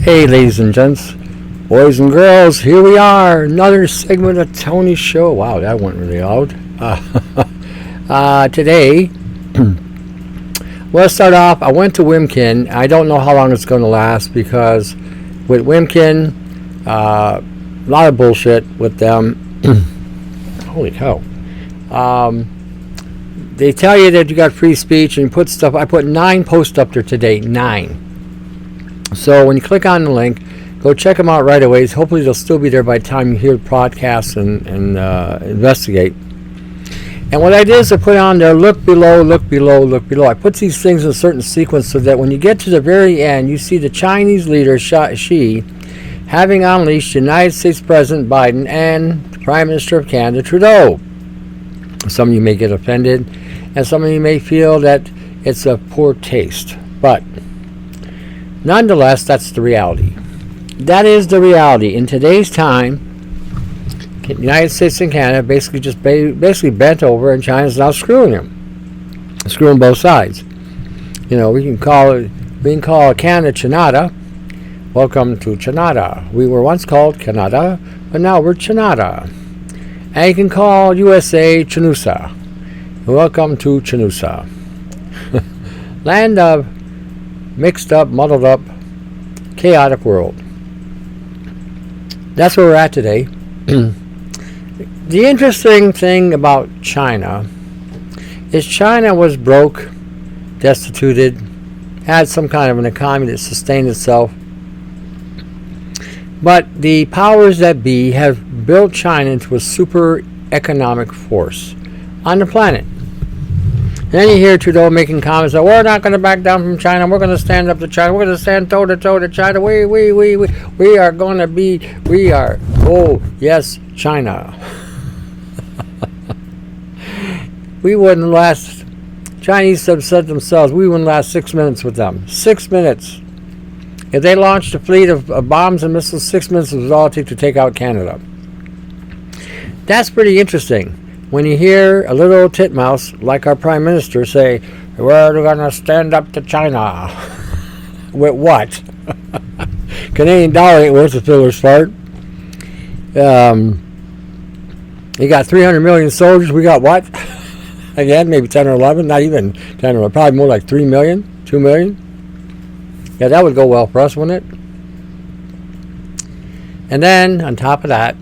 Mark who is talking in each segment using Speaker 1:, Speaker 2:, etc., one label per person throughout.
Speaker 1: Hey, ladies and gents, boys and girls, here we are, another segment of Tony's show. Wow, that went really loud. Today, let's start off. I went to Wimkin. I don't know how long it's going to last because with Wimkin, a lot of bullshit with them. Holy cow. They tell you that you got free speech and you put stuff. I put 9 posts up there today, 9. So when you click on the link, go check them out right away. Hopefully they'll still be there by the time you hear the podcast and investigate. And what I did is I put on there, look below, look below, look below. I put these things in a certain sequence so that when you get to the very end, you see the Chinese leader, Xi, having unleashed United States President Biden and the Prime Minister of Canada, Trudeau. Some of you may get offended, and some of you may feel that it's a poor taste. But nonetheless, that's the reality. That is the reality. In today's time, the United States and Canada basically bent over, and China's now screwing them. Screwing both sides. You know, we can call Canada Canada. Welcome to Canada. We were once called Canada, but now we're Canada. And you can call USA Chanusa. Welcome to Chanusa. Land of mixed up, muddled up, chaotic world. That's where we're at today. The interesting thing about China is China was broke, destituted, had some kind of an economy that sustained itself. But the powers that be have built China into a super economic force on the planet. Then you hear Trudeau making comments that we're not going to back down from China. We're going to stand up to China. We're going to stand toe to toe to China. We are going to be. Oh yes, China. We wouldn't last. Chinese have said themselves we wouldn't last 6 minutes with them. 6 minutes. If they launched a fleet of bombs and missiles, 6 minutes was all it took to take out Canada. That's pretty interesting. When you hear a little titmouse like our Prime Minister say, we're going to stand up to China. With what? Canadian dollar ain't worth a filler's fart. You got 300 million soldiers. We got what? Again, maybe 10 or 11. Not even 10 or 11. Probably more like 3 million, 2 million. Yeah, that would go well for us, wouldn't it? And then, on top of that,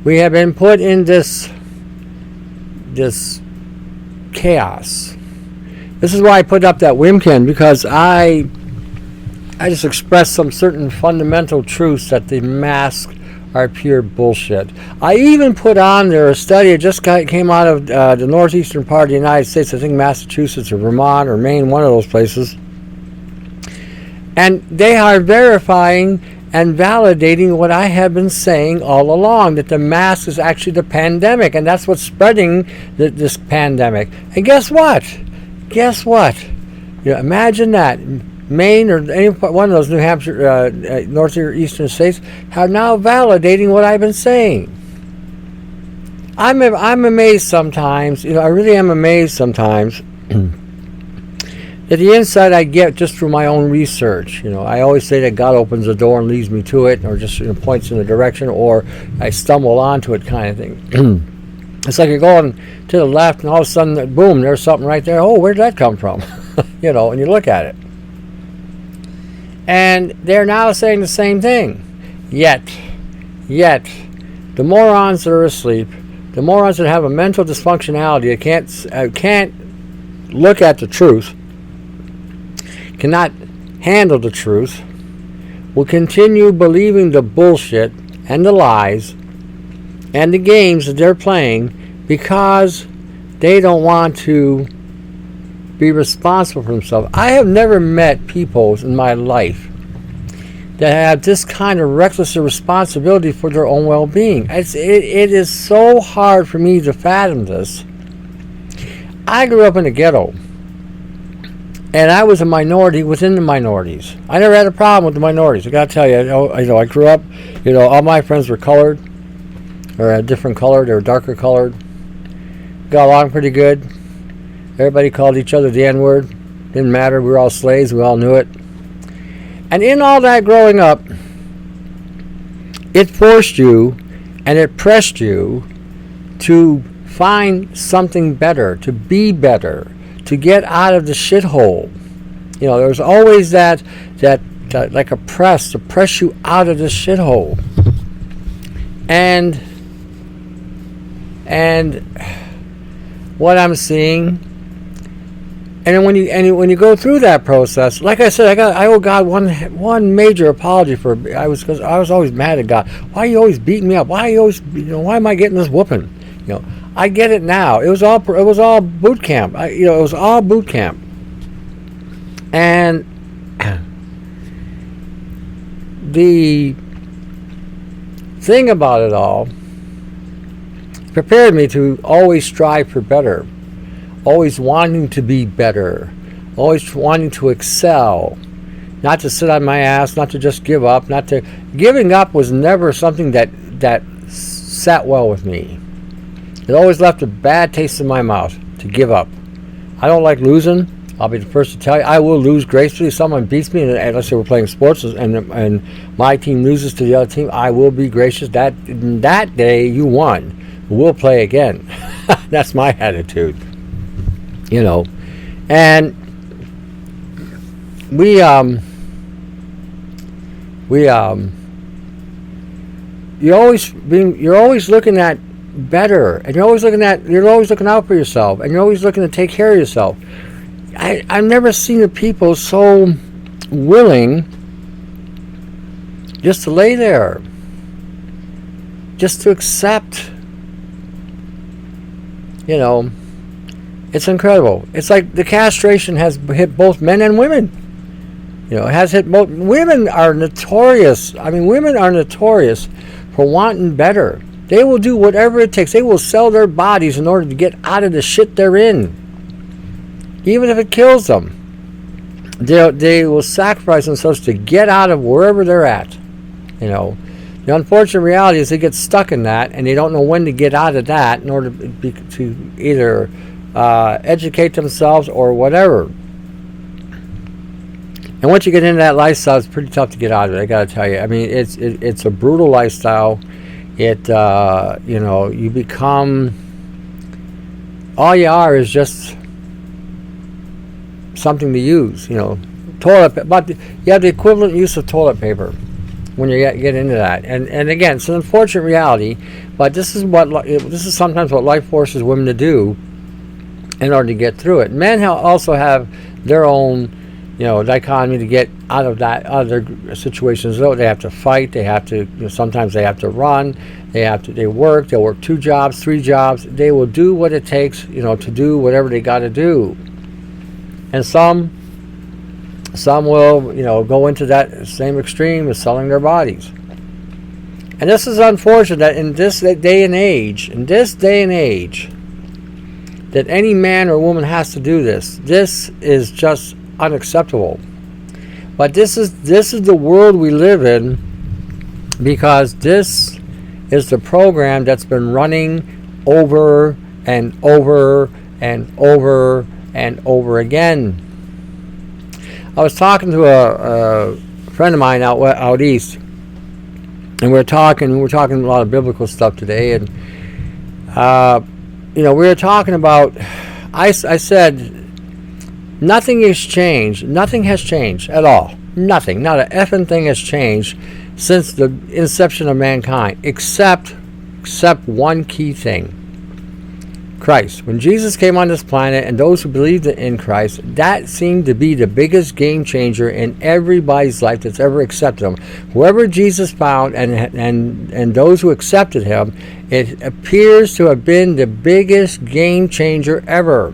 Speaker 1: we have been put in this chaos. This is why I put up that Wimkin, because I just expressed some certain fundamental truths that the masks are pure bullshit. I even put on there a study that just came out of the northeastern part of the United States, I think Massachusetts or Vermont or Maine, one of those places. And they are verifying and validating what I have been saying all along, that the mask is actually the pandemic, and that's what's spreading this pandemic. And guess what? You know, imagine that. Maine or any one of those New Hampshire, northeastern states are now validating what I've been saying. I'm amazed sometimes. You know, I really am amazed sometimes that the insight I get just through my own research. You know, I always say that God opens the door and leads me to it, or just points in a direction, or I stumble onto it, kind of thing. It's like you're going to the left, and all of a sudden, boom, there's something right there. Oh, where'd that come from? You know, and you look at it. And they're now saying the same thing. Yet, the morons that are asleep, the morons that have a mental dysfunctionality, that can't look at the truth, cannot handle the truth, will continue believing the bullshit and the lies and the games that they're playing because they don't want to be responsible for themselves. I have never met people in my life that have this kind of reckless responsibility for their own well-being. It is so hard for me to fathom this. I grew up in the ghetto, and I was a minority within the minorities. I never had a problem with the minorities. I got to tell you, I grew up, all my friends were colored, or a different color. They were darker colored. Got along pretty good. Everybody called each other the N-word. Didn't matter. We were all slaves. We all knew it. And in all that growing up, it forced you and it pressed you to find something better, to be better, to get out of the shithole. You know, there was always that like a press to press you out of the shithole. And what I'm seeing, and when you go through that process, like I said, I owe God one major apology for because I was always mad at God. Why are you always beating me up? Why am I getting this whooping? You know, I get it now. It was all boot camp. It was all boot camp. And the thing about it all prepared me to always strive for better, always wanting to be better, always wanting to excel, not to sit on my ass, not to just give up, giving up was never something that sat well with me. It always left a bad taste in my mouth to give up. I don't like losing. I'll be the first to tell you, I will lose gracefully. If someone beats me, and let's say we're playing sports, and my team loses to the other team, I will be gracious. That day you won. We'll play again. That's my attitude. You know, and you're always looking at better, and you're always looking out for yourself, and you're always looking to take care of yourself. I've never seen the people so willing just to lay there, just to accept. You know, it's incredible. It's like the castration has hit both men and women. You know, it has hit both. Women are notorious. I mean, women are notorious for wanting better. They will do whatever it takes. They will sell their bodies in order to get out of the shit they're in. Even if it kills them, they will sacrifice themselves to get out of wherever they're at. You know, the unfortunate reality is they get stuck in that, and they don't know when to get out of that in order to either educate themselves or whatever. And once you get into that lifestyle, it's pretty tough to get out of it. I got to tell you. I mean, it's a brutal lifestyle. You become, all you are is just something to use, toilet, but you have the equivalent use of toilet paper when you get into that. And again, it's an unfortunate reality, but this is sometimes what life forces women to do in order to get through it. Men also have their own, dichotomy to get out of their situations. Though they have to fight, they have to, sometimes they have to run, they'll work 2 jobs, 3 jobs. They will do what it takes, to do whatever they got to do. And some will, go into that same extreme of selling their bodies. And this is unfortunate that in this day and age, that any man or woman has to do this. This is just unacceptable. But this is the world we live in, because this is the program that's been running over and over and over and over again. I was talking to a friend of mine out east, and we were talking a lot of biblical stuff today, and we were talking about. I said, nothing has changed. Nothing has changed at all. Nothing. Not a effing thing has changed since the inception of mankind, except one key thing. Christ. When Jesus came on this planet, and those who believed in Christ, that seemed to be the biggest game changer in everybody's life that's ever accepted him. Whoever Jesus found and those who accepted him, it appears to have been the biggest game changer ever.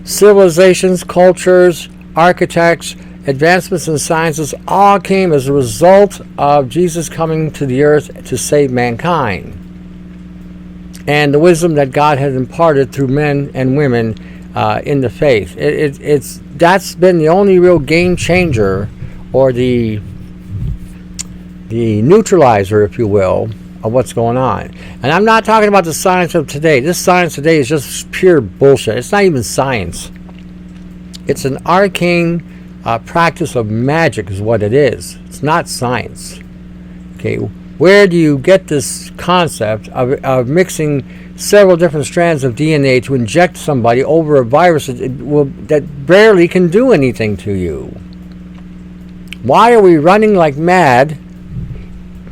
Speaker 1: Civilizations, cultures, architects, advancements in sciences all came as a result of Jesus coming to the earth to save mankind. And the wisdom that God has imparted through men and women in the faith. That's been the only real game changer, or the neutralizer, if you will, of what's going on. And I'm not talking about the science of today. This science today is just pure bullshit. It's not even science. It's an arcane practice of magic is what it is. It's not science. Okay, where do you get this concept of mixing several different strands of DNA to inject somebody over a virus that barely can do anything to you? Why are we running like mad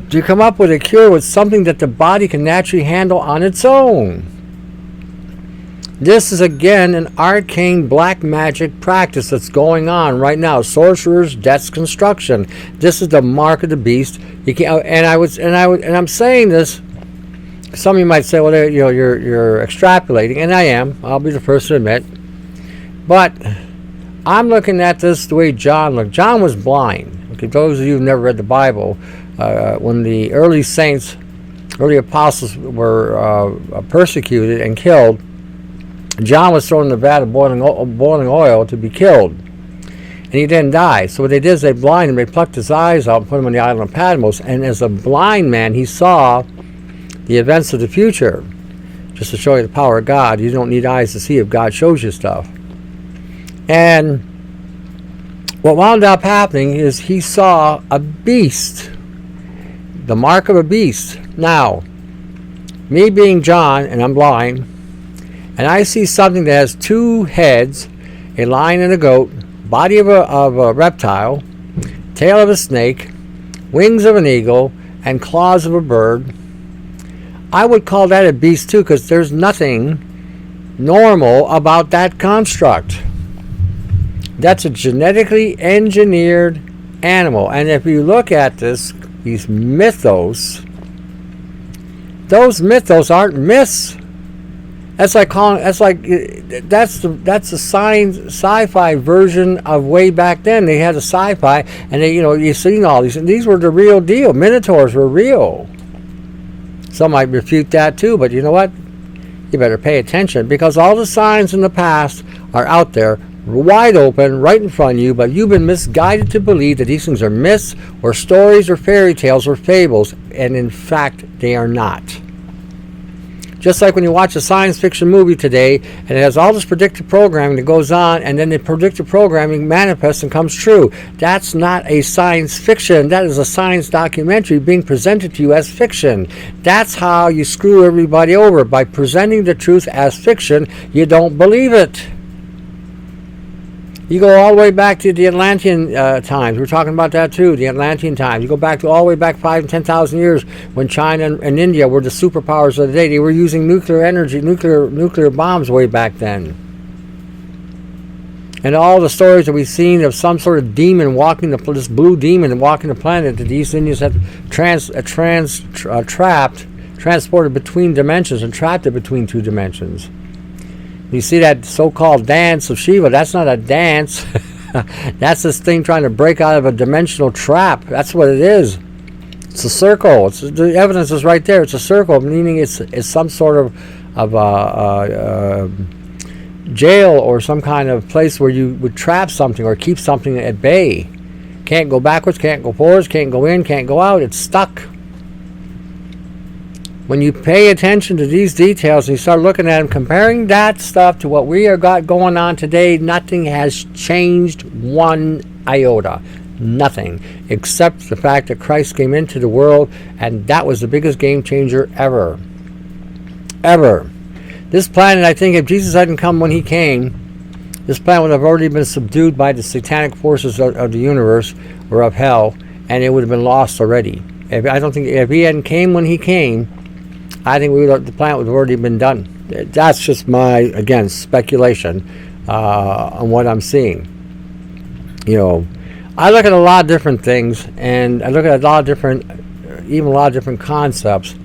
Speaker 1: to come up with a cure with something that the body can naturally handle on its own? This is again an arcane black magic practice that's going on right now. Sorcerers, death's construction. This is the mark of the beast. You can't, and I'm saying this. Some of you might say, "Well, you're extrapolating," and I am. I'll be the first to admit. But I'm looking at this the way John looked. John was blind. Okay, those of you who've never read the Bible, when the early saints, early apostles were persecuted and killed, John was thrown in the vat of boiling oil to be killed. And he didn't die. So what they did is they blinded him. They plucked his eyes out and put him on the island of Patmos. And as a blind man, he saw the events of the future. Just to show you the power of God. You don't need eyes to see if God shows you stuff. And what wound up happening is he saw a beast. The mark of a beast. Now, me being John, and I'm blind, and I see something that has two heads, a lion and a goat, body of a reptile, tail of a snake, wings of an eagle, and claws of a bird. I would call that a beast too, because there's nothing normal about that construct. That's a genetically engineered animal. And if you look at these mythos, those mythos aren't myths. That's the sci-fi version of way back then. They had a sci-fi, and you've seen all these, and these were the real deal. Minotaurs were real. Some might refute that too, but you know what? You better pay attention, because all the signs in the past are out there, wide open, right in front of you, but you've been misguided to believe that these things are myths or stories or fairy tales or fables, and in fact, they are not. Just like when you watch a science fiction movie today, and it has all this predictive programming that goes on, and then the predictive programming manifests and comes true. That's not a science fiction. That is a science documentary being presented to you as fiction. That's how you screw everybody over. By presenting the truth as fiction, you don't believe it. You go all the way back to the Atlantean times. We're talking about that too, the Atlantean times. You go back all the way back 5,000 and 10,000 years when China and India were the superpowers of the day. They were using nuclear energy, nuclear bombs way back then. And all the stories that we've seen of some sort of demon walking, this blue demon walking the planet that the East Indians had transported between dimensions and trapped it between two dimensions. You see that so-called dance of Shiva, that's not a dance. That's this thing trying to break out of a dimensional trap. That's what it is. It's a circle. The evidence is right there. It's a circle, meaning it's some sort of jail or some kind of place where you would trap something or keep something at bay. Can't go backwards, can't go forwards, can't go in, can't go out. It's stuck. When you pay attention to these details and you start looking at them, comparing that stuff to what we have got going on today, nothing has changed one iota. Nothing. Except the fact that Christ came into the world, and that was the biggest game changer ever. Ever. This planet, I think, if Jesus hadn't come when he came, this planet would have already been subdued by the satanic forces of the universe or of hell, and it would have been lost already. If he hadn't came when he came, I think the planet would have already been done. That's just my, again, speculation on what I'm seeing. I look at a lot of different things, and I look at a lot of different concepts.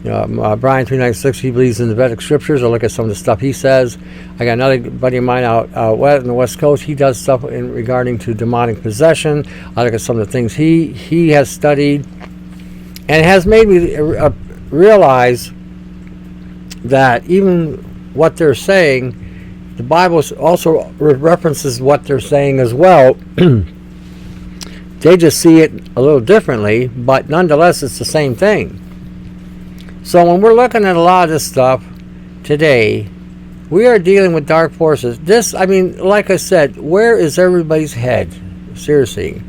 Speaker 1: Brian 396, he believes in the Vedic scriptures. I look at some of the stuff he says. I got another buddy of mine out west on the West Coast. He does stuff regarding to demonic possession. I look at some of the things he has studied, and it has made me realize that even what they're saying, the Bible also references what they're saying as well. They just see it a little differently, but nonetheless it's the same thing. So when we're looking at a lot of this stuff today, We are dealing with dark forces. This, I mean, like I said, where is everybody's head? Seriously.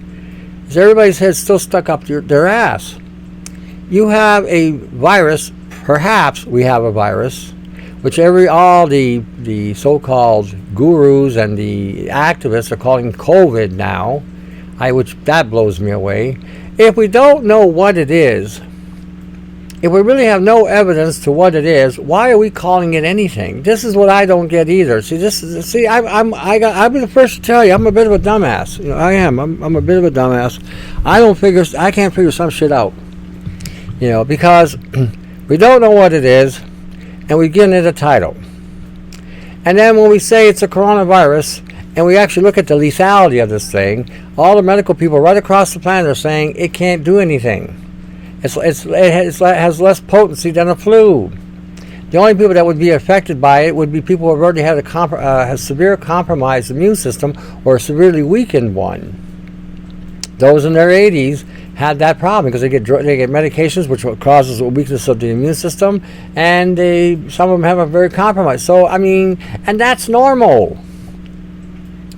Speaker 1: Is everybody's head still stuck up their ass? You have a virus, perhaps we have a virus, which all the so-called gurus and the activists are calling COVID now, which that blows me away. If we don't know what it is, if we really have no evidence to what it is, why are we calling it anything? This is what I don't get either. I'm the first to tell you, I'm a bit of a dumbass. You know, I am. I'm a bit of a dumbass. I can't figure some shit out. You know, because we don't know what it is, and we give it a title. And then when we say it's a coronavirus, and we actually look at the lethality of this thing, all the medical people right across the planet are saying it can't do anything. It has less potency than a flu. The only people that would be affected by it would be people who have already had a severe compromised immune system or a severely weakened one. Those in their 80s had that problem because they get medications which causes a weakness of the immune system, and some of them have a very compromised. So I mean, and that's normal.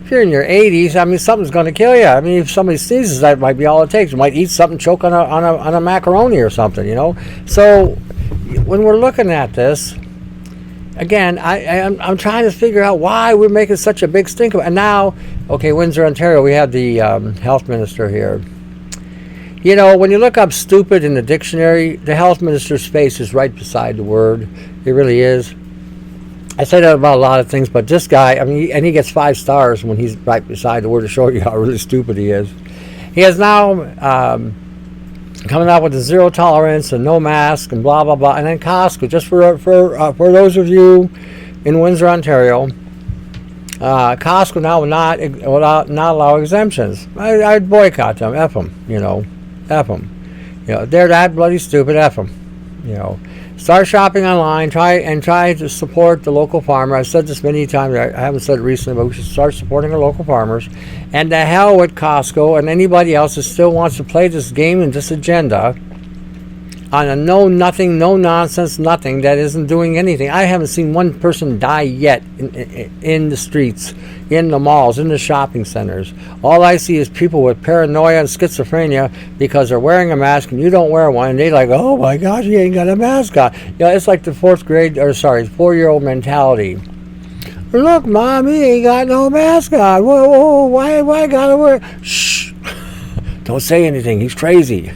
Speaker 1: If you're in your 80s, I mean, something's going to kill you. I mean, if somebody sneezes, that might be all it takes. You might eat something, choke on a macaroni or something, you know. So when we're looking at this, again, I'm trying to figure out why we're making such a big stink of it. And now, okay, Windsor, Ontario, we have the health minister here. You know, when you look up stupid in the dictionary, the health minister's face is right beside the word. It really is. I say that about a lot of things, but this guy, I mean, and he gets 5 stars when he's right beside the word to show you how really stupid he is. He is now coming out with the zero tolerance and no mask and blah, blah, blah. And then Costco, just for those of you in Windsor, Ontario, Costco now will not allow exemptions. I'd boycott them. F them, you know. F them. You know, they're that bloody stupid. F them, you know. Start shopping online. Try to support the local farmer. I've said this many times. I haven't said it recently, but we should start supporting our local farmers. And the hell with Costco and anybody else that still wants to play this game and this agenda on a nothing, no nonsense, nothing that isn't doing anything. I haven't seen one person die yet in the streets, in the malls, in the shopping centers. All I see is people with paranoia and schizophrenia because they're wearing a mask and you don't wear one, and they're like, oh my gosh, you ain't got a mask on. You know, it's like the 4-year-old mentality. Look, Mom, he ain't got no mask on. Whoa, why I gotta wear? Shh, don't say anything. He's crazy.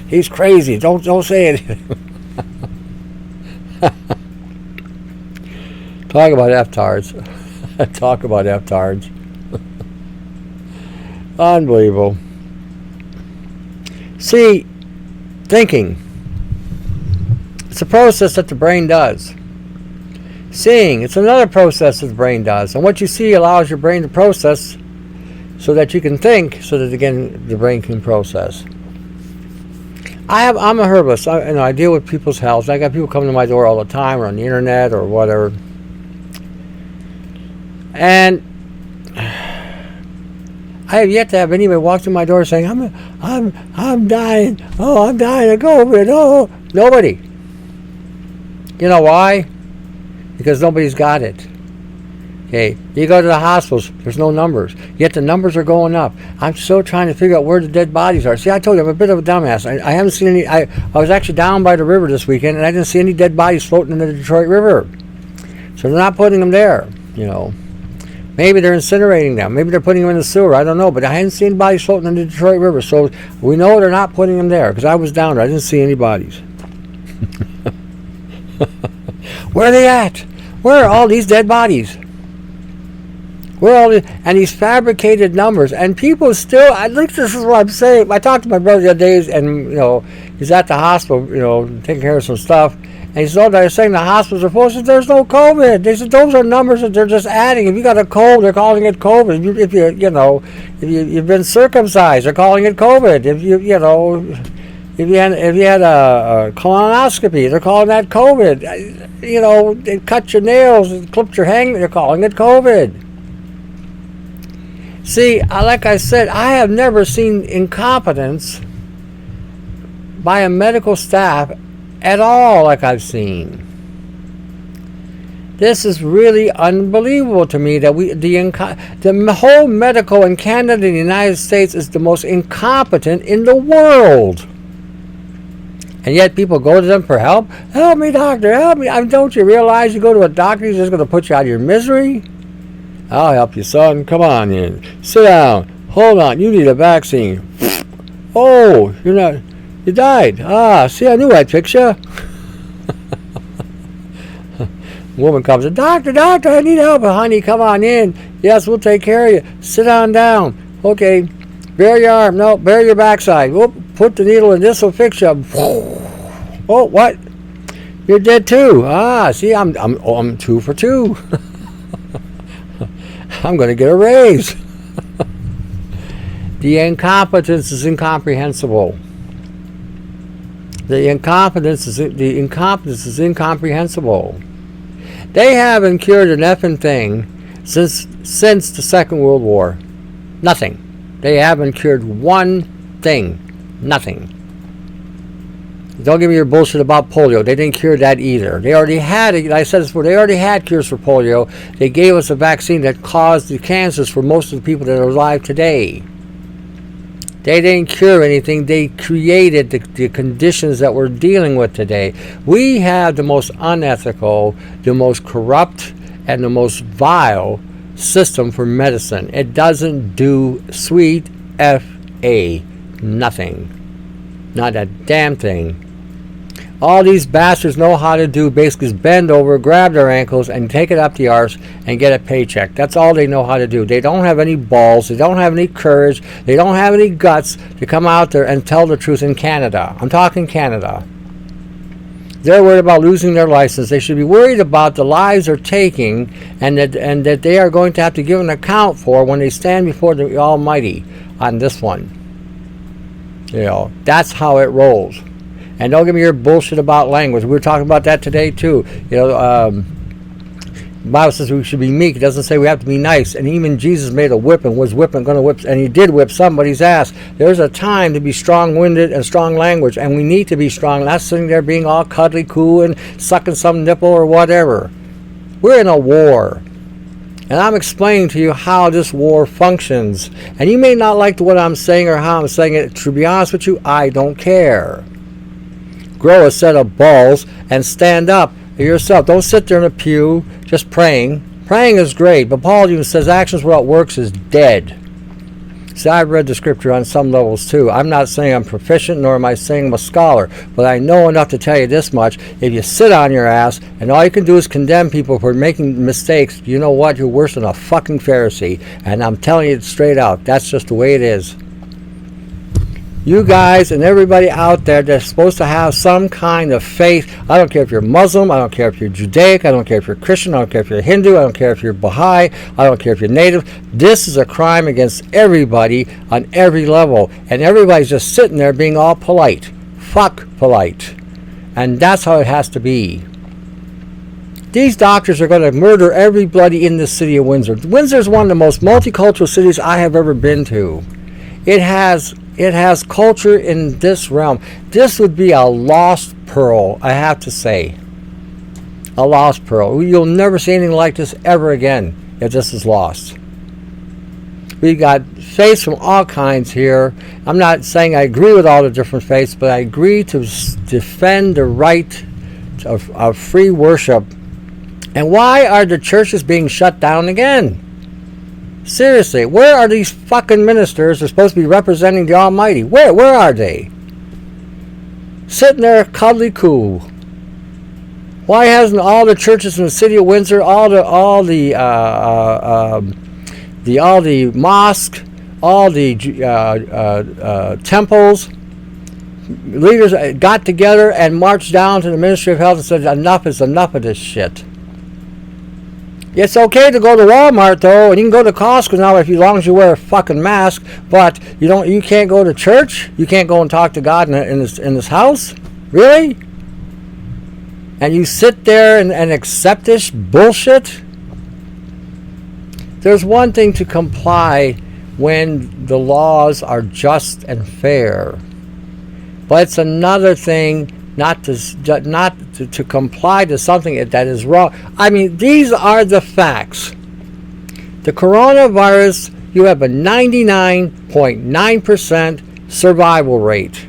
Speaker 1: He's crazy. Don't say anything. Talk about F-tards. Talk about F-tards. Unbelievable. See, thinking. It's a process that the brain does. Seeing, it's another process that the brain does. And what you see allows your brain to process so that you can think, so that, again, the brain can process. I'm a herbalist. I deal with people's health. I got people coming to my door all the time, or on the internet, or whatever. And I have yet to have anybody walk through my door saying, I'm dying. Oh, I'm dying of COVID. Oh, nobody. You know why? Because nobody's got it. Okay, you go to the hospitals, there's no numbers. Yet the numbers are going up. I'm still trying to figure out where the dead bodies are. See, I told you, I'm a bit of a dumbass. I haven't seen any. I was actually down by the river this weekend, and I didn't see any dead bodies floating in the Detroit River. So they're not putting them there, you know. Maybe they're incinerating them. Maybe they're putting them in the sewer. I don't know. But I hadn't seen bodies floating in the Detroit River. So we know they're not putting them there, because I was down there. I didn't see any bodies. Where are they at? Where are all these dead bodies? And these fabricated numbers, and people still, I think this is what I'm saying. I talked to my brother the other day, and, you know, he's at the hospital, you know, taking care of some stuff, and he said, they're saying the hospitals are full. I said, there's no COVID. They said, those are numbers that they're just adding. If you got a cold, they're calling it COVID. If you've been circumcised, they're calling it COVID. If you had a colonoscopy, they're calling that COVID. You know, they cut your nails, clipped your hang, they're calling it COVID. See, like I said, I have never seen incompetence by a medical staff at all like I've seen. This is really unbelievable to me that the whole medical in Canada and the United States is the most incompetent in the world. And yet people go to them for help. Help me, doctor, help me. Don't you realize you go to a doctor, he's just going to put you out of your misery? I'll help you, son. Come on in. Sit down. Hold on. You need a vaccine. Oh, you died. Ah, see, I knew I'd fix you. Woman comes in, doctor, I need help. Honey, come on in. Yes, we'll take care of you. Sit on down. Okay. Bare your arm. No, bare your backside. Whoop, put the needle in. This will fix you. Oh, what? You're dead too. Ah, see, I'm 2 for 2. I'm going to get a raise. The incompetence is incomprehensible. The incompetence is incomprehensible. They haven't cured an effing thing since the Second World War. Nothing. They haven't cured one thing. Nothing. Don't give me your bullshit about polio. They didn't cure that either. They already had it. I said this before. They already had cures for polio. They gave us a vaccine that caused the cancers for most of the people that are alive today. They didn't cure anything. They created the conditions that we're dealing with today. We have the most unethical, the most corrupt, and the most vile system for medicine. It doesn't do sweet F-A. Nothing. Not a damn thing. All these bastards know how to do basically is bend over, grab their ankles, and take it up the arse and get a paycheck. That's all they know how to do. They don't have any balls. They don't have any courage. They don't have any guts to come out there and tell the truth in Canada. I'm talking Canada. They're worried about losing their license. They should be worried about the lives they're taking and that they are going to have to give an account for when they stand before the Almighty on this one. That's how it rolls. And don't give me your bullshit about language. We were talking about that today too. The Bible says we should be meek. It doesn't say we have to be nice. And even Jesus made a whip and was going to whip, and he did whip somebody's ass. There's a time to be strong-winded and strong language, and we need to be strong. Not sitting there being all cuddly cool and sucking some nipple or whatever. We're in a war. And I'm explaining to you how this war functions. And you may not like what I'm saying or how I'm saying it. To be honest with you, I don't care. Grow a set of balls and stand up yourself. Don't sit there in a pew just praying. Praying is great, but Paul even says actions without works is dead. See, I've read the scripture on some levels too. I'm not saying I'm proficient, nor am I saying I'm a scholar, but I know enough to tell you this much. If you sit on your ass and all you can do is condemn people for making mistakes, you know what? You're worse than a fucking Pharisee. And I'm telling you it straight out. That's just the way it is. You guys and everybody out there that's supposed to have some kind of faith, I don't care if you're Muslim, I don't care if you're Judaic, I don't care if you're Christian, I don't care if you're Hindu, I don't care if you're Baha'i, I don't care if you're Native. This is a crime against everybody on every level. And everybody's just sitting there being all polite. Fuck polite. And that's how it has to be. These doctors are going to murder everybody in the city of Windsor. Windsor is one of the most multicultural cities I have ever been to. It has culture in this realm. This would be a lost pearl, I have to say. A lost pearl. You'll never see anything like this ever again if this is lost. We got faiths from all kinds here. I'm not saying I agree with all the different faiths, but I agree to defend the right of free worship. And why are the churches being shut down again? Seriously, where are these fucking ministers who are supposed to be representing the Almighty? Where are they? Sitting there cuddly cool. Why hasn't all the churches in the city of Windsor, all the mosques, all the temples, leaders got together and marched down to the Ministry of Health and said, enough is enough of this shit. It's okay to go to Walmart though, and you can go to Costco now as long as you wear a fucking mask. But you can't go to church. You can't go and talk to God in this house. Really? And you sit there and accept this bullshit? There's one thing to comply when the laws are just and fair, but it's another thing not to comply to something that is wrong. I mean, these are the facts. The coronavirus, you have a 99.9% survival rate.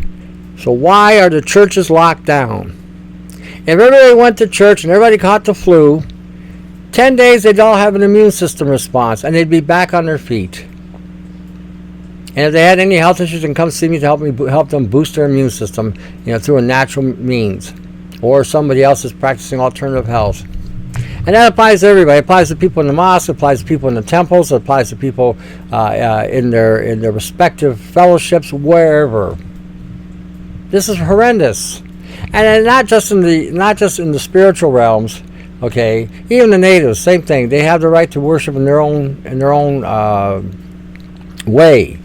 Speaker 1: So why are the churches locked down? If everybody went to church and everybody caught the flu, 10 days they'd all have an immune system response and they'd be back on their feet. And if they had any health issues, then come see me to help them boost their immune system, through a natural means, or somebody else is practicing alternative health. And that applies to everybody. It applies to people in the mosque. It applies to people in the temples. It applies to people in their respective fellowships, wherever. This is horrendous, and not just in the spiritual realms. Okay, even the natives, same thing. They have the right to worship in their own way.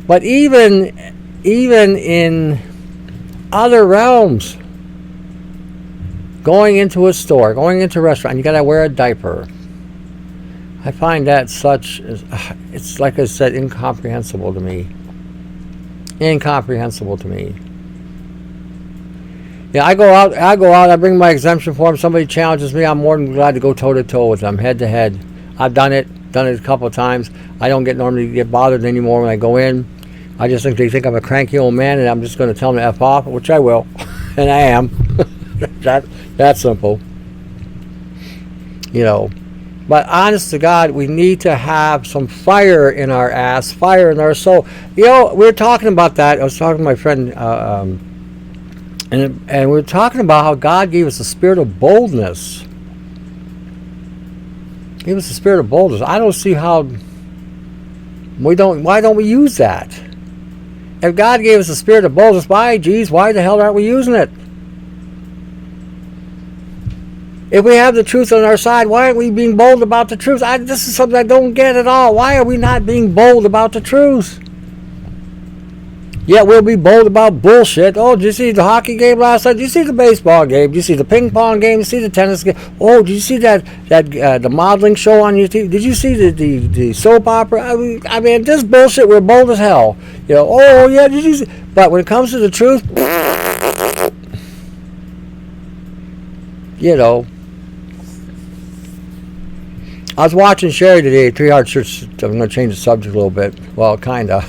Speaker 1: But even in other realms, going into a store, going into a restaurant, you got to wear a diaper. I find that it's like I said, incomprehensible to me. Incomprehensible to me. Yeah, I go out, I bring my exemption form, somebody challenges me, I'm more than glad to go toe-to-toe with them, head-to-head. I've done it a couple of times. I don't normally get bothered anymore when I go in. I just think they think I'm a cranky old man and I'm just going to tell them to F off, which I will, and I am. That's simple. But honest to God, we need to have some fire in our ass, fire in our soul. We were talking about that. I was talking to my friend, and we were talking about how God gave us a spirit of boldness. He gave us a spirit of boldness. I don't see how why don't we use that? If God gave us a spirit of boldness, why the hell aren't we using it? If we have the truth on our side, why aren't we being bold about the truth? This is something I don't get at all. Why are we not being bold about the truth? Yeah, we'll be bold about bullshit. Oh, did you see the hockey game last night? Did you see the baseball game? Did you see the ping pong game? Did you see the tennis game? Oh, did you see the modeling show on YouTube? Did you see the soap opera? I mean, this bullshit, we're bold as hell. Oh yeah, did you see? But when it comes to the truth, I was watching Sherry today, 3 Heart Church. I'm going to change the subject a little bit. Well, kind of.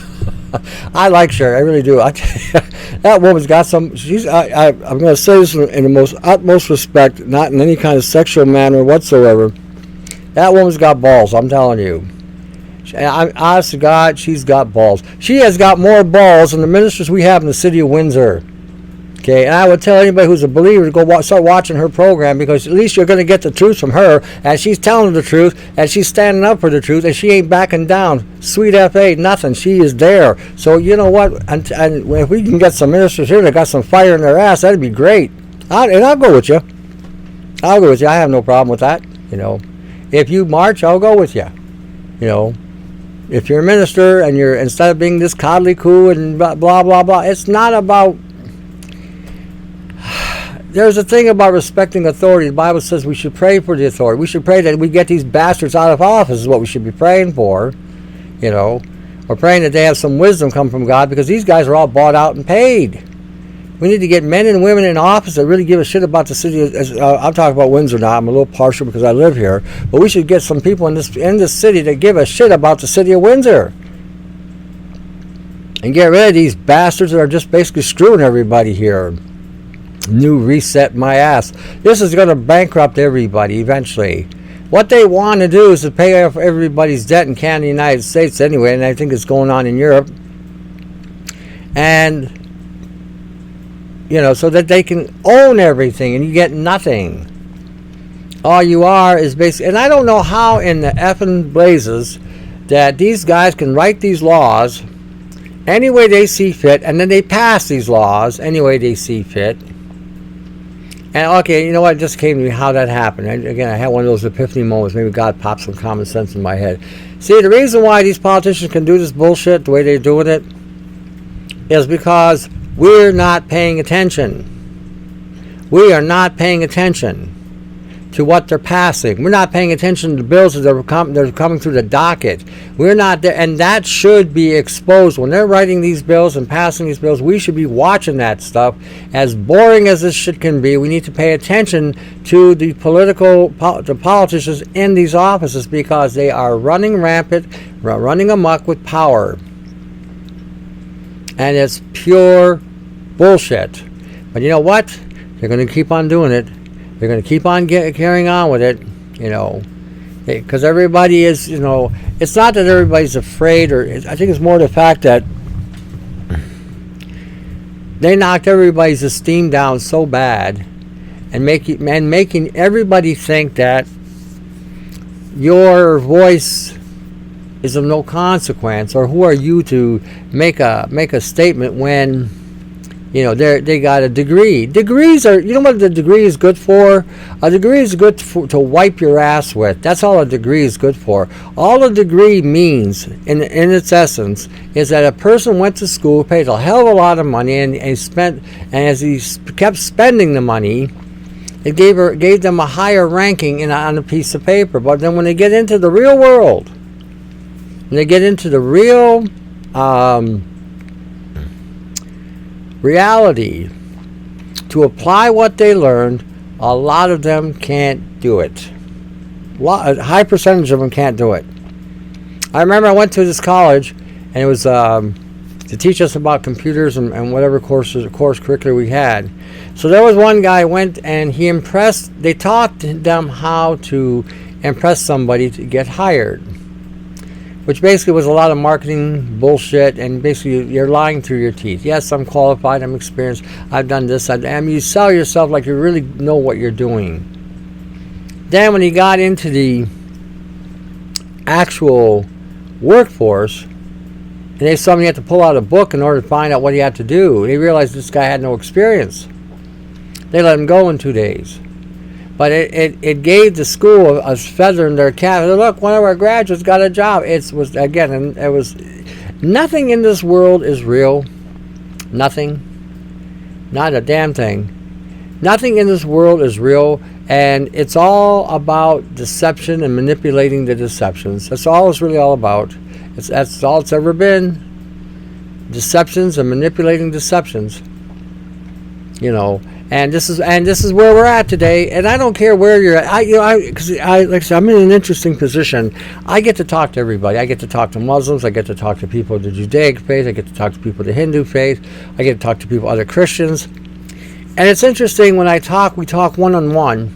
Speaker 1: I like Sherry. I really do. That woman's got some. I'm going to say this in the most utmost respect, not in any kind of sexual manner whatsoever. That woman's got balls. I'm telling you. Honest to God, she's got balls. She has got more balls than the ministers we have in the city of Windsor. Okay, and I would tell anybody who's a believer to go start watching her program, because at least you're going to get the truth from her, and she's telling the truth, and she's standing up for the truth, and she ain't backing down. Sweet F.A., nothing. She is there. So you know what? And if we can get some ministers here that got some fire in their ass, that'd be great. I'll go with you. I'll go with you. I have no problem with that. If you march, I'll go with you. If you're a minister and you're, instead of being this coddly coo and blah blah blah, it's not about. There's a thing about respecting authority. The Bible says we should pray for the authority. We should pray that we get these bastards out of office is what we should be praying for. We're praying that they have some wisdom come from God, because these guys are all bought out and paid. We need to get men and women in office that really give a shit about the city. I'm talking about Windsor now. I'm a little partial because I live here. But we should get some people in this city that give a shit about the city of Windsor. And get rid of these bastards that are just basically screwing everybody here. New reset my ass. This is going to bankrupt everybody eventually. What they want to do is to pay off everybody's debt in Canada, the United States anyway, and I think it's going on in Europe. And so that they can own everything and you get nothing. All you are is basically, and I don't know how in the effing blazes that these guys can write these laws any way they see fit, and then they pass these laws any way they see fit. And okay, you know what? It just came to me how that happened. And again, I had one of those epiphany moments. Maybe God popped some common sense in my head. See, the reason why these politicians can do this bullshit the way they're doing it is because we're not paying attention. We are not paying attention. to what they're passing. We're not paying attention to the bills as they're coming through the docket. We're not there, and that should be exposed. When they're writing these bills and passing these bills, we should be watching that stuff. As boring as this shit can be, we need to pay attention to the politicians in these offices, because they are running rampant, running amok with power. And it's pure bullshit. But you know what? They're going to keep on doing it. They're going to keep on carrying on with it, because everybody is, it's not that everybody's afraid, I think it's more the fact that they knocked everybody's esteem down so bad, and making everybody think that your voice is of no consequence, or who are you to make a statement when they got a degree. Degrees are, you know what the degree is good for? A degree is good to wipe your ass with. That's all a degree is good for. All a degree means, in its essence, is that a person went to school, paid a hell of a lot of money, and as he kept spending the money, it gave them a higher ranking on a piece of paper. But then when they get into the real world, when they get into the real reality, to apply what they learned, a lot of them can't do it. A high percentage of them can't do it. I remember I went to this college, and it was to teach us about computers and whatever course curricular we had. So there was one guy went, and they taught them how to impress somebody to get hired, which basically was a lot of marketing bullshit, and basically you're lying through your teeth. Yes, I'm qualified, I'm experienced, I've done this, and you sell yourself like you really know what you're doing. Then when he got into the actual workforce, and they saw him, he had to pull out a book in order to find out what he had to do, they realized this guy had no experience. They let him go in 2 days. But it gave the school a feather in their cap. Look, one of our graduates got a job. It was nothing in this world is real. Nothing. Not a damn thing. Nothing in this world is real, and it's all about deception and manipulating the deceptions. That's all it's really all about. That's all it's ever been. Deceptions and manipulating deceptions. And this is where we're at today. And I don't care where you're at. Like I said, I'm in an interesting position. I get to talk to everybody. I get to talk to Muslims. I get to talk to people of the Judaic faith. I get to talk to people of the Hindu faith. I get to talk to people, other Christians. And it's interesting when we talk one-on-one,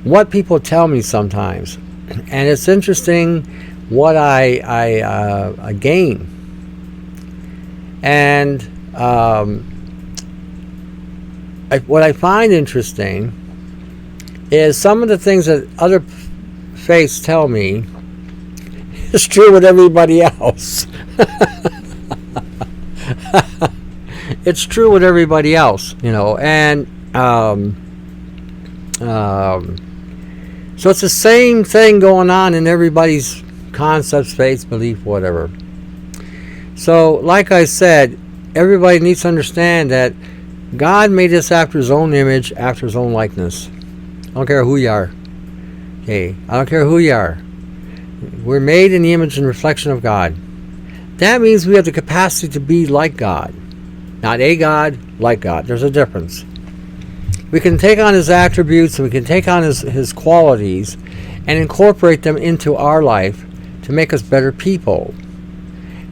Speaker 1: what people tell me sometimes. And it's interesting what I gain. And what I find interesting is some of the things that other faiths tell me is true with everybody else. It's true with everybody else, and so it's the same thing going on in everybody's concepts, faiths, belief, whatever. So, like I said, everybody needs to understand that God made us after His own image, after His own likeness. I don't care who you are. Okay, I don't care who you are. We're made in the image and reflection of God. That means we have the capacity to be like God. Not a God, like God. There's a difference. We can take on His attributes, and we can take on His qualities and incorporate them into our life to make us better people.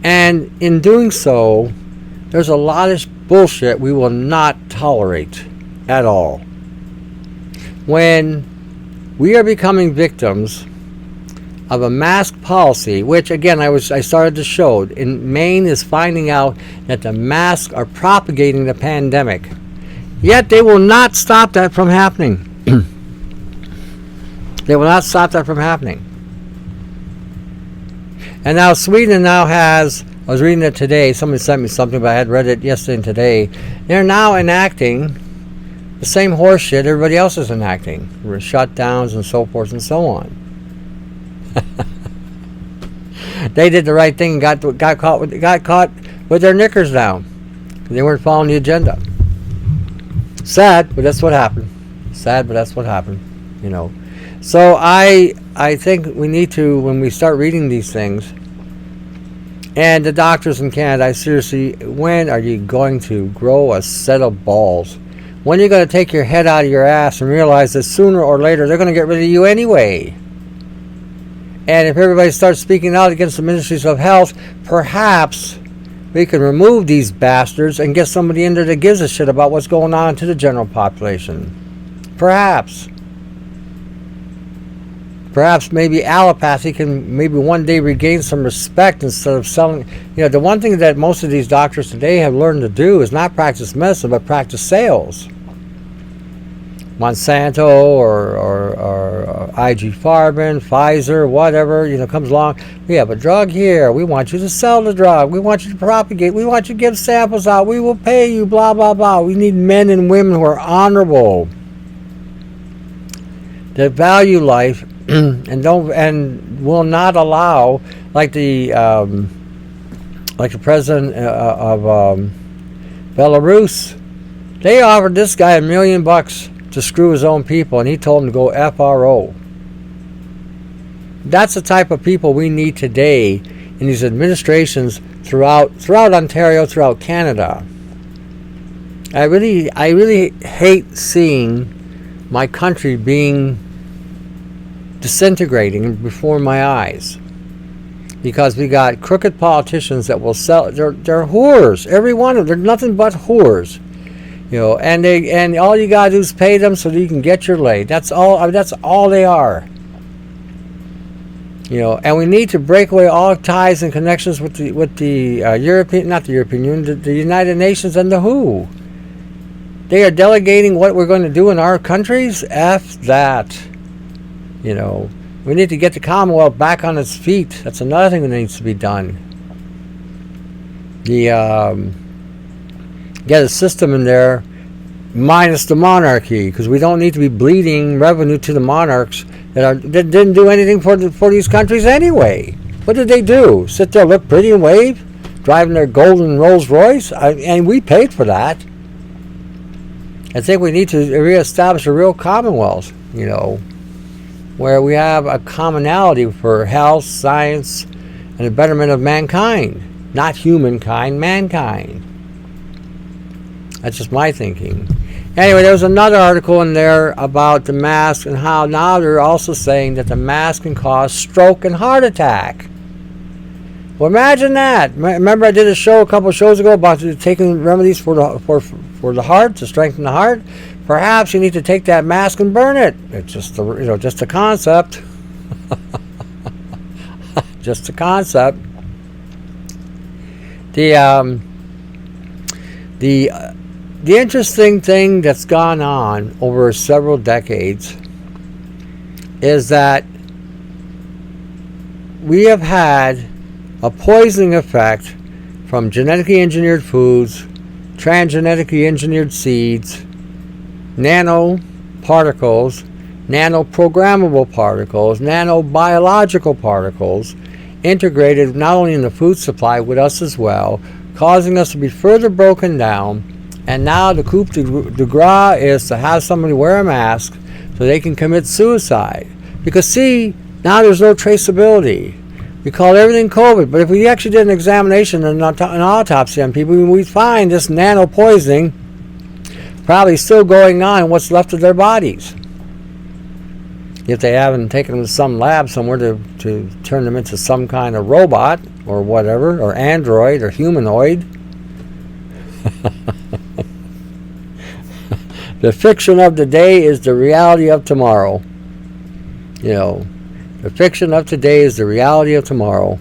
Speaker 1: And in doing so, there's a lot of bullshit we will not tolerate at all. When we are becoming victims of a mask policy, which again I started to show, in Maine is finding out that the masks are propagating the pandemic. Yet they will not stop that from happening. They will not stop that from happening. And now Sweden has, I was reading it today, somebody sent me something, but I had read it yesterday and today. They're now enacting the same horse shit everybody else is enacting. Shutdowns and so forth and so on. They did the right thing and got caught with their knickers down. They weren't following the agenda. Sad, but that's what happened. Sad, but that's what happened, you know. So I think we need to, when we start reading these things, and the doctors in Canada, I seriously, when are you going to grow a set of balls? When are you going to take your head out of your ass and realize that sooner or later they're going to get rid of you anyway? And if everybody starts speaking out against the ministries of health, perhaps we can remove these bastards and get somebody in there that gives a shit about what's going on to the general population. Perhaps. Perhaps maybe allopathy can maybe one day regain some respect instead of selling. You know, the one thing that most of these doctors today have learned to do is not practice medicine, but practice sales. Monsanto or IG Farben, Pfizer, whatever, you know, comes along. We have a drug here. We want you to sell the drug. We want you to propagate. We want you to give samples out. We will pay you, blah, blah, blah. We need men and women who are honorable, that value life, and will not allow, like the president of Belarus. They offered this guy $1 million to screw his own people, and he told him to go FRO. That's the type of people we need today in these administrations throughout Ontario, throughout Canada. I really hate seeing my country being disintegrating before my eyes, because we got crooked politicians that will sell. They're whores, every one of them. They're nothing but whores, you know. And all you gotta do is pay them so that you can get your lay. That's all. I mean, that's all they are, you know. And we need to break away all ties and connections with the European, not the European Union, the United Nations and the WHO. They are delegating what we're going to do in our countries. F that. You know, we need to get the Commonwealth back on its feet. That's another thing that needs to be done. Get a system in there minus the monarchy, because we don't need to be bleeding revenue to the monarchs that didn't do anything for these countries anyway. What did they do? Sit there, look pretty and wave, driving their golden Rolls Royce? And we paid for that. I think we need to reestablish a real Commonwealth, you know, where we have a commonality for health, science, and the betterment of mankind. Not humankind, mankind. That's just my thinking. Anyway, there was another article in there about the mask and how now they're also saying that the mask can cause stroke and heart attack. Well, imagine that. Remember I did a show a couple of shows ago about taking remedies for the heart, to strengthen the heart? Perhaps you need to take that mask and burn it. It's just just a concept. Just a concept. The interesting thing that's gone on over several decades is that we have had a poisoning effect from genetically engineered foods, transgenetically engineered seeds, nanoparticles, nanoprogrammable particles, nanobiological particles, integrated not only in the food supply with us as well, causing us to be further broken down. And now the coup de grace is to have somebody wear a mask so they can commit suicide. Because see, now there's no traceability. We call everything COVID, but if we actually did an examination and an autopsy on people, we'd find this nano poisoning probably still going on in what's left of their bodies. If they haven't taken them to some lab somewhere to turn them into some kind of robot or whatever, or android or humanoid. The fiction of the day is the reality of tomorrow. You know, the fiction of today is the reality of tomorrow.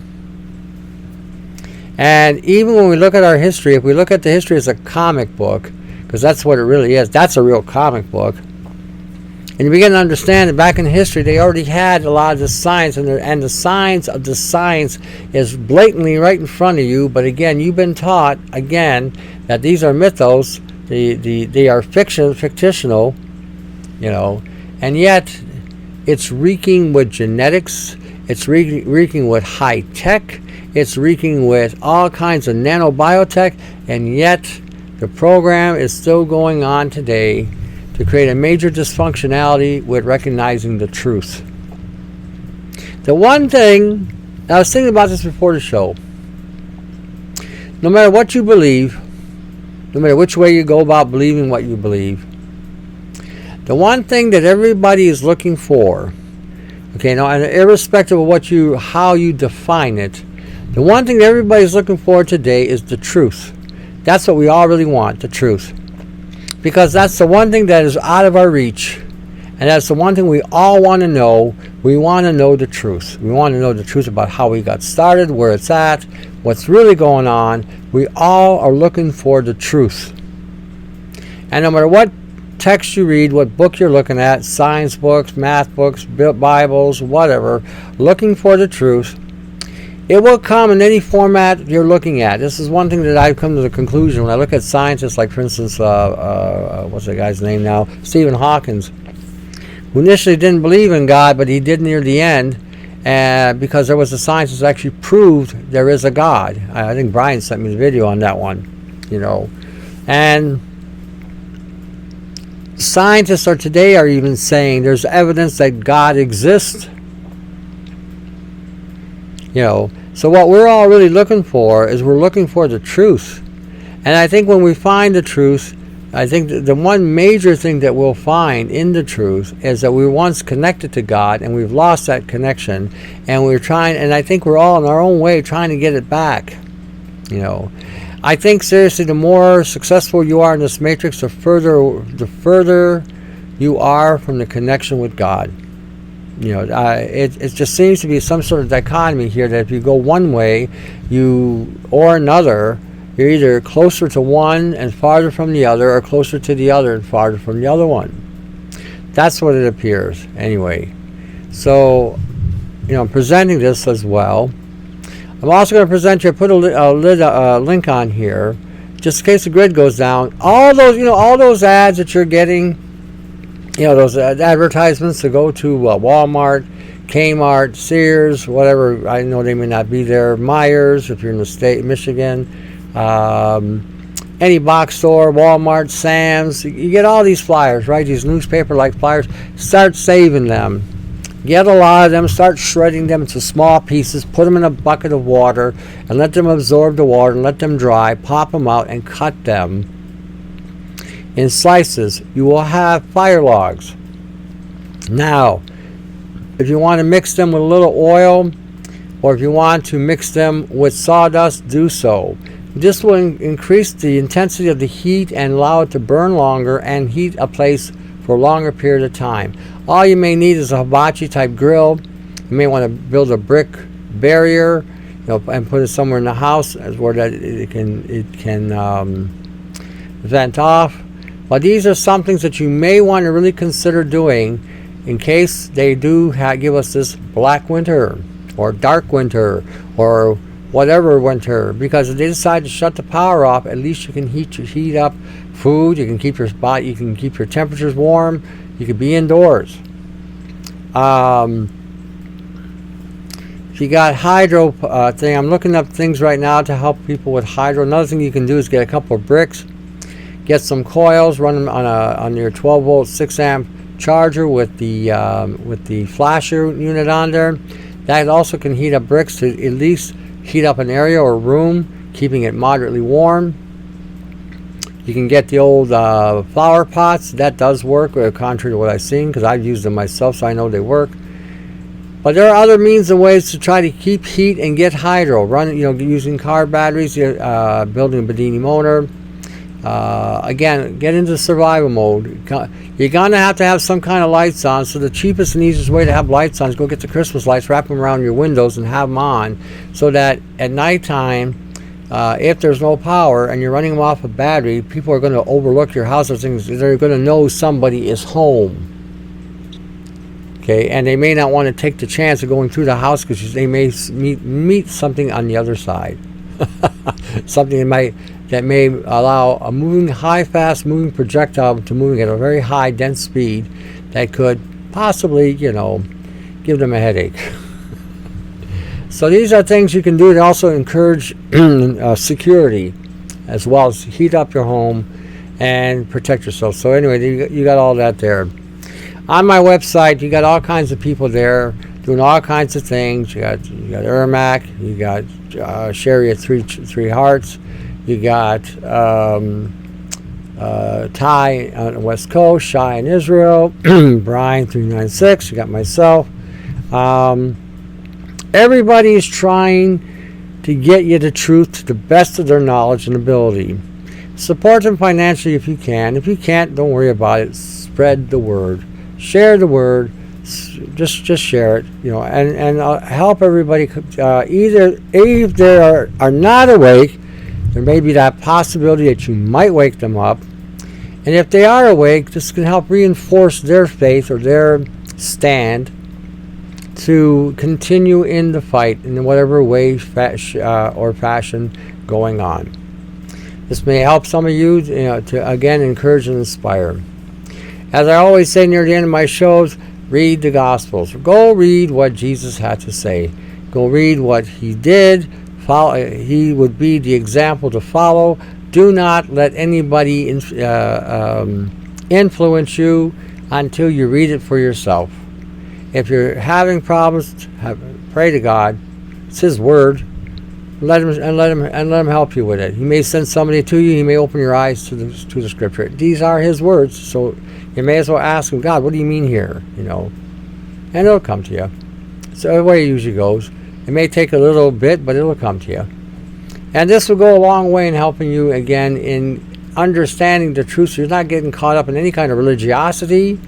Speaker 1: And even when we look at our history, if we look at the history as a comic book, because that's what it really is, that's a real comic book, and you begin to understand that back in history they already had a lot of the science, and the science of the science is blatantly right in front of you. But again, you've been taught again that these are mythos, they are fictional, you know, and yet it's reeking with genetics, it's reeking with high tech, it's reeking with all kinds of nanobiotech, and yet the program is still going on today to create a major dysfunctionality with recognizing the truth. The one thing, I was thinking about this before the show, no matter what you believe, no matter which way you go about believing what you believe, the one thing that everybody is looking for, okay, now, and irrespective of how you define it, the one thing that everybody's looking for today is the truth. That's what we all really want, the truth. Because that's the one thing that is out of our reach. And that's the one thing we all want to know. We want to know the truth. We want to know the truth about how we got started, where it's at, what's really going on. We all are looking for the truth. And no matter what text you read, what book you're looking at, science books, math books, Bibles, whatever, looking for the truth, it will come in any format you're looking at. This is one thing that I've come to the conclusion when I look at scientists like, for instance, what's that guy's name now? Stephen Hawking, who initially didn't believe in God, but he did near the end, because there was a scientist that actually proved there is a God. I think Brian sent me the video on that one, And scientists today are even saying there's evidence that God exists. So what we're all really looking for is we're looking for the truth. And I think when we find the truth, I think the one major thing that we'll find in the truth is that we were once connected to God and we've lost that connection, and I think we're all in our own way trying to get it back. I think seriously, the more successful you are in this matrix, the further you are from the connection with God. It just seems to be some sort of dichotomy here that if you go one way or another, you're either closer to one and farther from the other, or closer to the other and farther from the other one. That's what it appears anyway. So, I'm presenting this as well. I'm also going to present you, put a link on here, just in case the grid goes down. All those ads that you're getting, those advertisements to go to Walmart, Kmart, Sears, whatever. I know they may not be there. Myers, if you're in the state of Michigan, any box store, Walmart, Sam's. You get all these flyers, right? These newspaper-like flyers. Start saving them. Get a lot of them. Start shredding them into small pieces. Put them in a bucket of water and let them absorb the water and let them dry. Pop them out and cut them in slices. You will have fire logs. Now, if you want to mix them with a little oil, or if you want to mix them with sawdust, do so. This will increase the intensity of the heat and allow it to burn longer and heat a place for a longer period of time. All you may need is a hibachi type grill. You may want to build a brick barrier, and put it somewhere in the house where that it can vent off. But these are some things that you may want to really consider doing in case they do give us this black winter or dark winter or whatever winter. Because if they decide to shut the power off, at least you can heat up food. You can keep your temperatures warm. You can be indoors. If you got hydro thing, I'm looking up things right now to help people with hydro. Another thing you can do is get a couple of bricks. Get some coils, run them on your 12 volt 6 amp charger with the flasher unit on there. That also can heat up bricks to at least heat up an area or room, keeping it moderately warm. You can get the old flower pots. That does work, contrary to what I've seen, because I've used them myself, so I know they work. But there are other means and ways to try to keep heat and get hydro. Using car batteries, building a Bedini motor. Again, get into survival mode. You're going to have some kind of lights on, so the cheapest and easiest way to have lights on is go get the Christmas lights, wrap them around your windows and have them on, so that at nighttime, if there's no power and you're running them off a battery, people are going to overlook your house or things. They're going to know somebody is home. Okay, and they may not want to take the chance of going through the house because they may meet something on the other side. Something that may allow a fast moving projectile to moving at a very high, dense speed that could possibly, give them a headache. So these are things you can do to also encourage security, as well as heat up your home and protect yourself. So anyway, you got all that there. On my website, you got all kinds of people there doing all kinds of things. You got Ermac, you got Sherry at Three Hearts, you got Ty on the West Coast, Shai in Israel, Brian 396. You got myself. Everybody is trying to get you the truth to the best of their knowledge and ability. Support them financially if you can. If you can't, don't worry about it. Spread the word. Share the word. Just share it, and help everybody. Either if they are not awake, there may be that possibility that you might wake them up. And if they are awake, this can help reinforce their faith or their stand to continue in the fight in whatever way or fashion going on. This may help some of you, to again encourage and inspire. As I always say near the end of my shows, read the Gospels. Go read what Jesus had to say. Go read what he did. He would be the example to follow. Do not let anybody influence you until you read it for yourself. If you're having problems, pray to God. It's His Word. Let him help you with it. He may send somebody to you. He may open your eyes to the Scripture. These are His words, so you may as well ask Him, God, what do you mean here? And it'll come to you. So the way it usually goes. It may take a little bit, but it'll come to you. And this will go a long way in helping you, again, in understanding the truth, so you're not getting caught up in any kind of religiosity,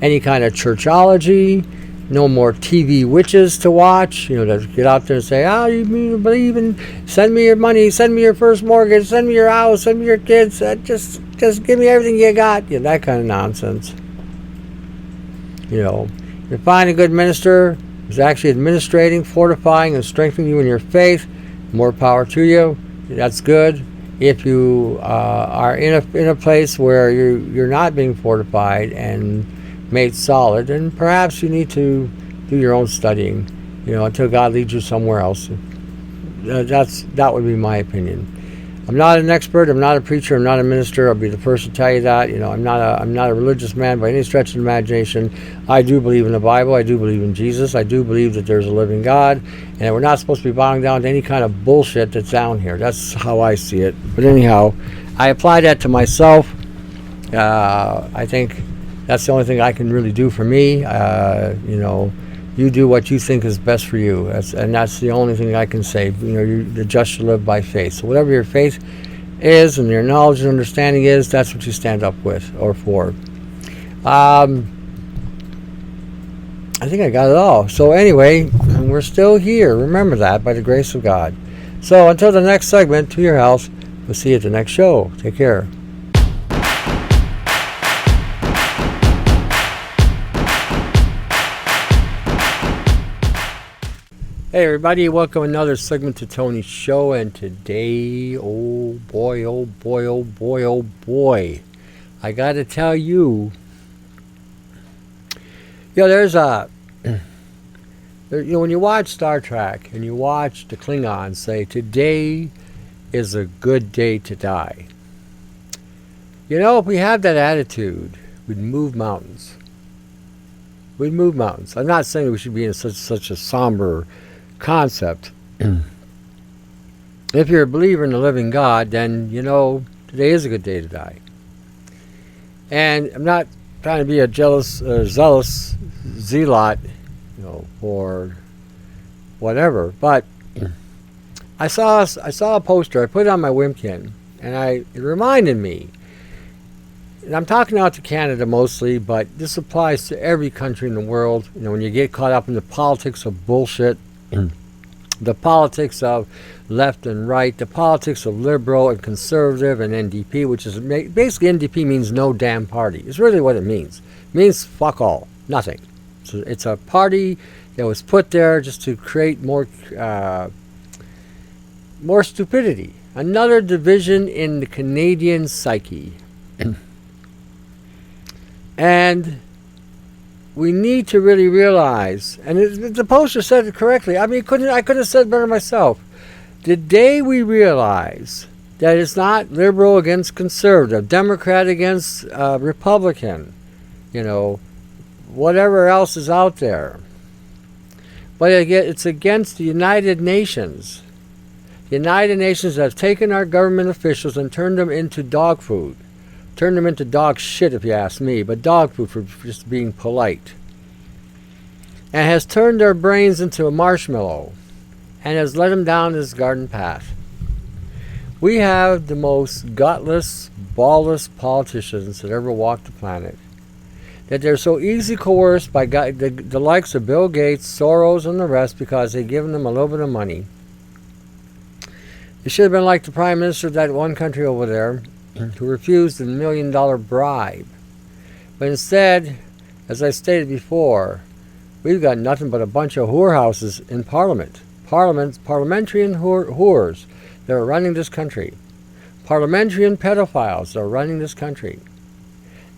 Speaker 1: any kind of churchology. No more TV witches to watch, that get out there and say, you believe in, send me your money, send me your first mortgage, send me your house, send me your kids, just give me everything you got, that kind of nonsense. You find a good minister who's actually administrating, fortifying, and strengthening you in your faith, more power to you. That's good. If you are in a place where you're not being fortified and made solid, and perhaps you need to do your own studying, until God leads you somewhere else. That would be my opinion. I'm not an expert. I'm not a preacher. I'm not a minister. I'll be the first to tell you that. I'm not a religious man by any stretch of the imagination. I do believe in the Bible. I do believe in Jesus. I do believe that there's a living God, and we're not supposed to be bowing down to any kind of bullshit that's down here. That's how I see it. But anyhow, I apply that to myself. I think that's the only thing I can really do for me. You do what you think is best for you. That's the only thing I can say. The just shall live by faith. So whatever your faith is and your knowledge and understanding is, that's what you stand up with or for. I think I got it all. So anyway, we're still here. Remember that, by the grace of God. So until the next segment, to your health. We'll see you at the next show. Take care. Hey everybody, welcome to another segment to Tony's show, and today, oh boy, I gotta tell you, there's when you watch Star Trek and you watch the Klingons say, today is a good day to die. If we had that attitude, we'd move mountains. I'm not saying we should be in such a somber concept. If you're a believer in the living God, then today is a good day to die. And I'm not trying to be a zealous zealot, for whatever. But I saw a poster. I put it on my Wimkin, and it reminded me. And I'm talking out to Canada mostly, but this applies to every country in the world. When you get caught up in the politics of bullshit, the politics of left and right, the politics of liberal and conservative and NDP, which is basically NDP means no damn party. It's really what it means. It means fuck all, nothing. So it's a party that was put there just to create more stupidity. Another division in the Canadian psyche. And we need to really realize, and the poster said it correctly. I couldn't have said it better myself. The day we realize that it's not liberal against conservative, Democrat against Republican, whatever else is out there. But it's against the United Nations. The United Nations have taken our government officials and turned them into dog food. Turned them into dog shit, if you ask me, but dog food for just being polite. And has turned their brains into a marshmallow and has led them down this garden path. We have the most gutless, ballless politicians that ever walked the planet. That they're so easily coerced by the likes of Bill Gates, Soros, and the rest because they've given them a little bit of money. It should have been like the Prime Minister of that one country over there who refused the $1 million bribe. But instead, as I stated before, we've got nothing but a bunch of whorehouses in Parliament. Parliamentarian whores that are running this country. Parliamentarian pedophiles that are running this country.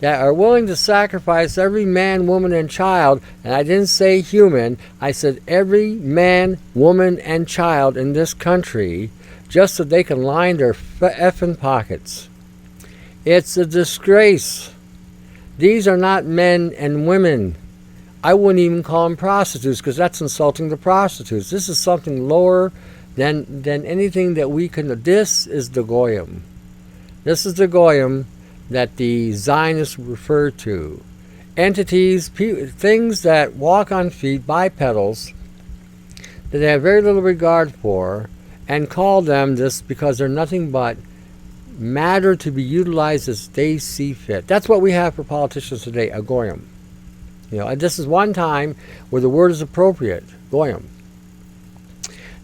Speaker 1: That are willing to sacrifice every man, woman, and child, and I didn't say human, I said every man, woman, and child in this country, just so they can line their effing pockets. It's a disgrace. These are not men and women. I wouldn't even call them prostitutes because that's insulting the prostitutes. This is something lower than anything that we can. This is the goyim. This is the goyim that the Zionists refer to. Entities, things that walk on feet, bipedals, that they have very little regard for, and call them this because they're nothing but matter to be utilized as they see fit. That's what we have for politicians today, a goyim. And this is one time where the word is appropriate, goyim.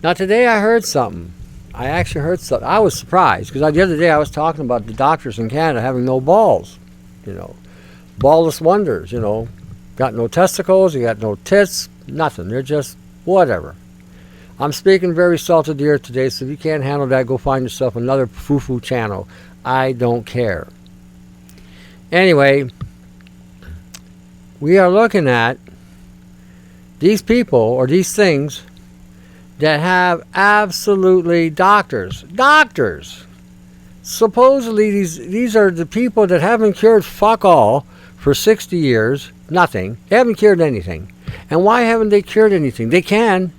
Speaker 1: Now today I heard something. I actually heard something. I was surprised because the other day I was talking about the doctors in Canada having no balls. Ballless wonders, Got no testicles, you got no tits, nothing. They're just whatever. I'm speaking very salted to the earth today, so if you can't handle that, go find yourself another foo-foo channel. I don't care. Anyway, we are looking at these people or these things that have absolutely doctors. Supposedly these are the people that haven't cured fuck all for 60 years, nothing. They haven't cured anything. And why haven't they cured anything? They can.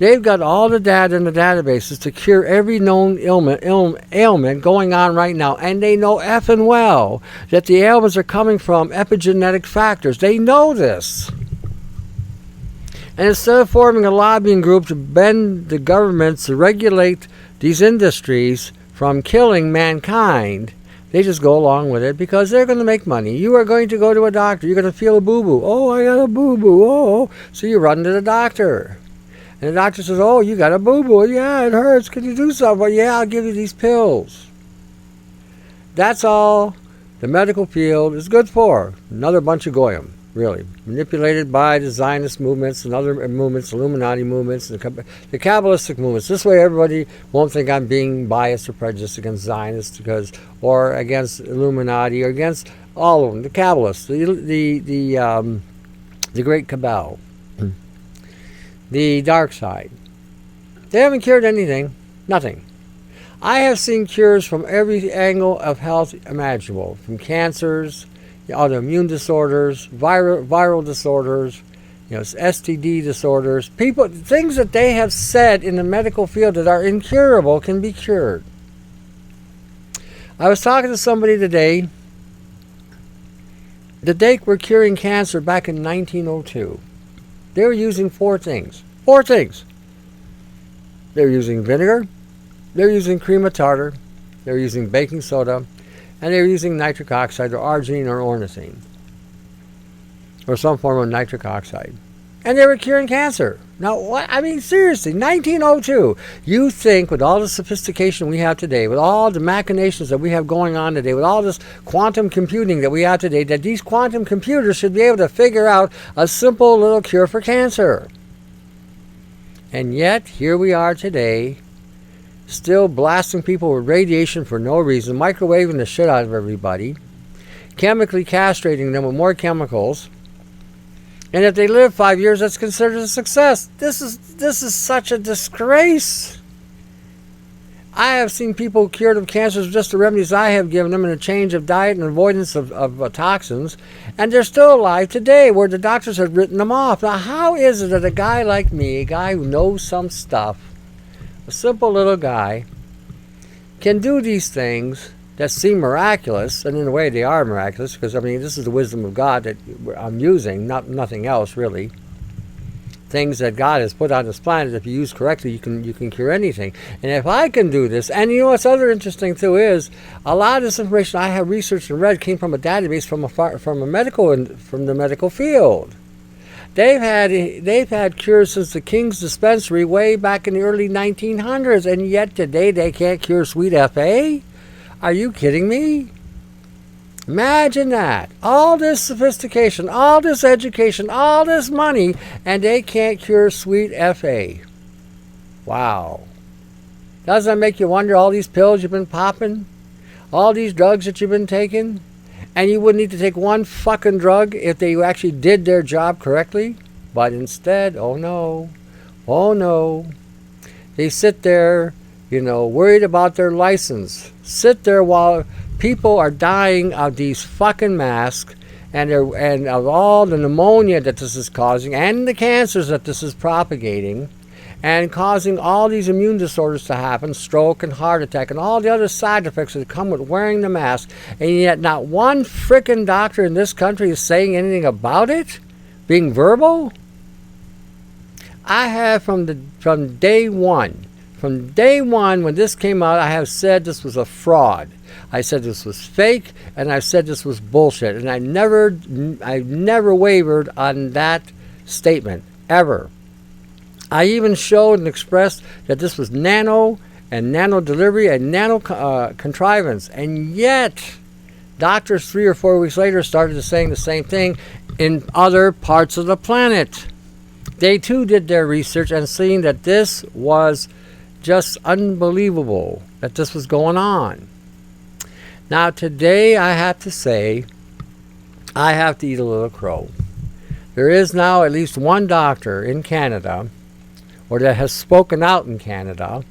Speaker 1: They've got all the data in the databases to cure every known ailment going on right now. And they know effing well that the ailments are coming from epigenetic factors. They know this. And instead of forming a lobbying group to bend the governments to regulate these industries from killing mankind, they just go along with it because they're going to make money. You are going to go to a doctor. You're going to feel a boo-boo. Oh, I got a boo-boo. Oh. So you run to the doctor. And the doctor says, oh, you got a boo-boo. Yeah, it hurts. Can you do something? Well, yeah, I'll give you these pills. That's all the medical field is good for. Another bunch of goyim, really. Manipulated by the Zionist movements and other movements, Illuminati movements, and the Kabbalistic movements. This way everybody won't think I'm being biased or prejudiced against Zionists or against Illuminati or against all of them. The Kabbalists, the Great Cabal. The dark side. They haven't cured anything. Nothing. I have seen cures from every angle of health imaginable. From cancers, autoimmune disorders, viral disorders, STD disorders. Things that they have said in the medical field that are incurable can be cured. I was talking to somebody today. The day we're curing cancer back in 1902. They were using four things. They were using vinegar, they were using cream of tartar, they were using baking soda, and they were using nitric oxide or arginine or ornithine. Or some form of nitric oxide. And they were curing cancer. Now, what? I mean, seriously, 1902. You think with all the sophistication we have today, with all the machinations that we have going on today, with all this quantum computing that we have today, that these quantum computers should be able to figure out a simple little cure for cancer. And yet, here we are today, still blasting people with radiation for no reason, microwaving the shit out of everybody, chemically castrating them with more chemicals. And if they live 5 years, that's considered a success. This is such a disgrace. I have seen people cured of cancers with just the remedies I have given them and a change of diet and avoidance of toxins, and they're still alive today where the doctors have written them off. Now, how is it that a guy like me, a guy who knows some stuff, a simple little guy, can do these things that seem miraculous, and in a way they are miraculous, because, I mean, this is the wisdom of God that I'm using, nothing else, really. Things that God has put on this planet, if you use correctly, you can cure anything. And if I can do this, and you know what's other interesting too is, a lot of this information I have researched and read came from a database from the medical field. They've had cures since the King's Dispensary way back in the early 1900s, and yet today they can't cure sweet FA? Are you kidding me? Imagine that. All this sophistication, all this education, all this money, and they can't cure sweet FA. Wow. Doesn't that make you wonder, all these pills you've been popping? All these drugs that you've been taking? And you wouldn't need to take one fucking drug if they actually did their job correctly? But instead, oh no. They sit there, worried about their license. Sit there while people are dying of these fucking masks and of all the pneumonia that this is causing and the cancers that this is propagating and causing all these immune disorders to happen, stroke and heart attack and all the other side effects that come with wearing the mask, and yet not one frickin' doctor in this country is saying anything about it, being verbal. I have from day one when this came out, I have said this was a fraud. I said this was fake, and I said this was bullshit, and I never wavered on that statement ever. I even showed and expressed that this was nano and nano delivery and nano contrivance, and yet doctors 3 or 4 weeks later started saying the same thing in other parts of the planet. They too did their research and seen that this was just unbelievable that this was going on. Now today I have to say, I have to eat a little crow. There is now at least one doctor in Canada, or that has spoken out in Canada,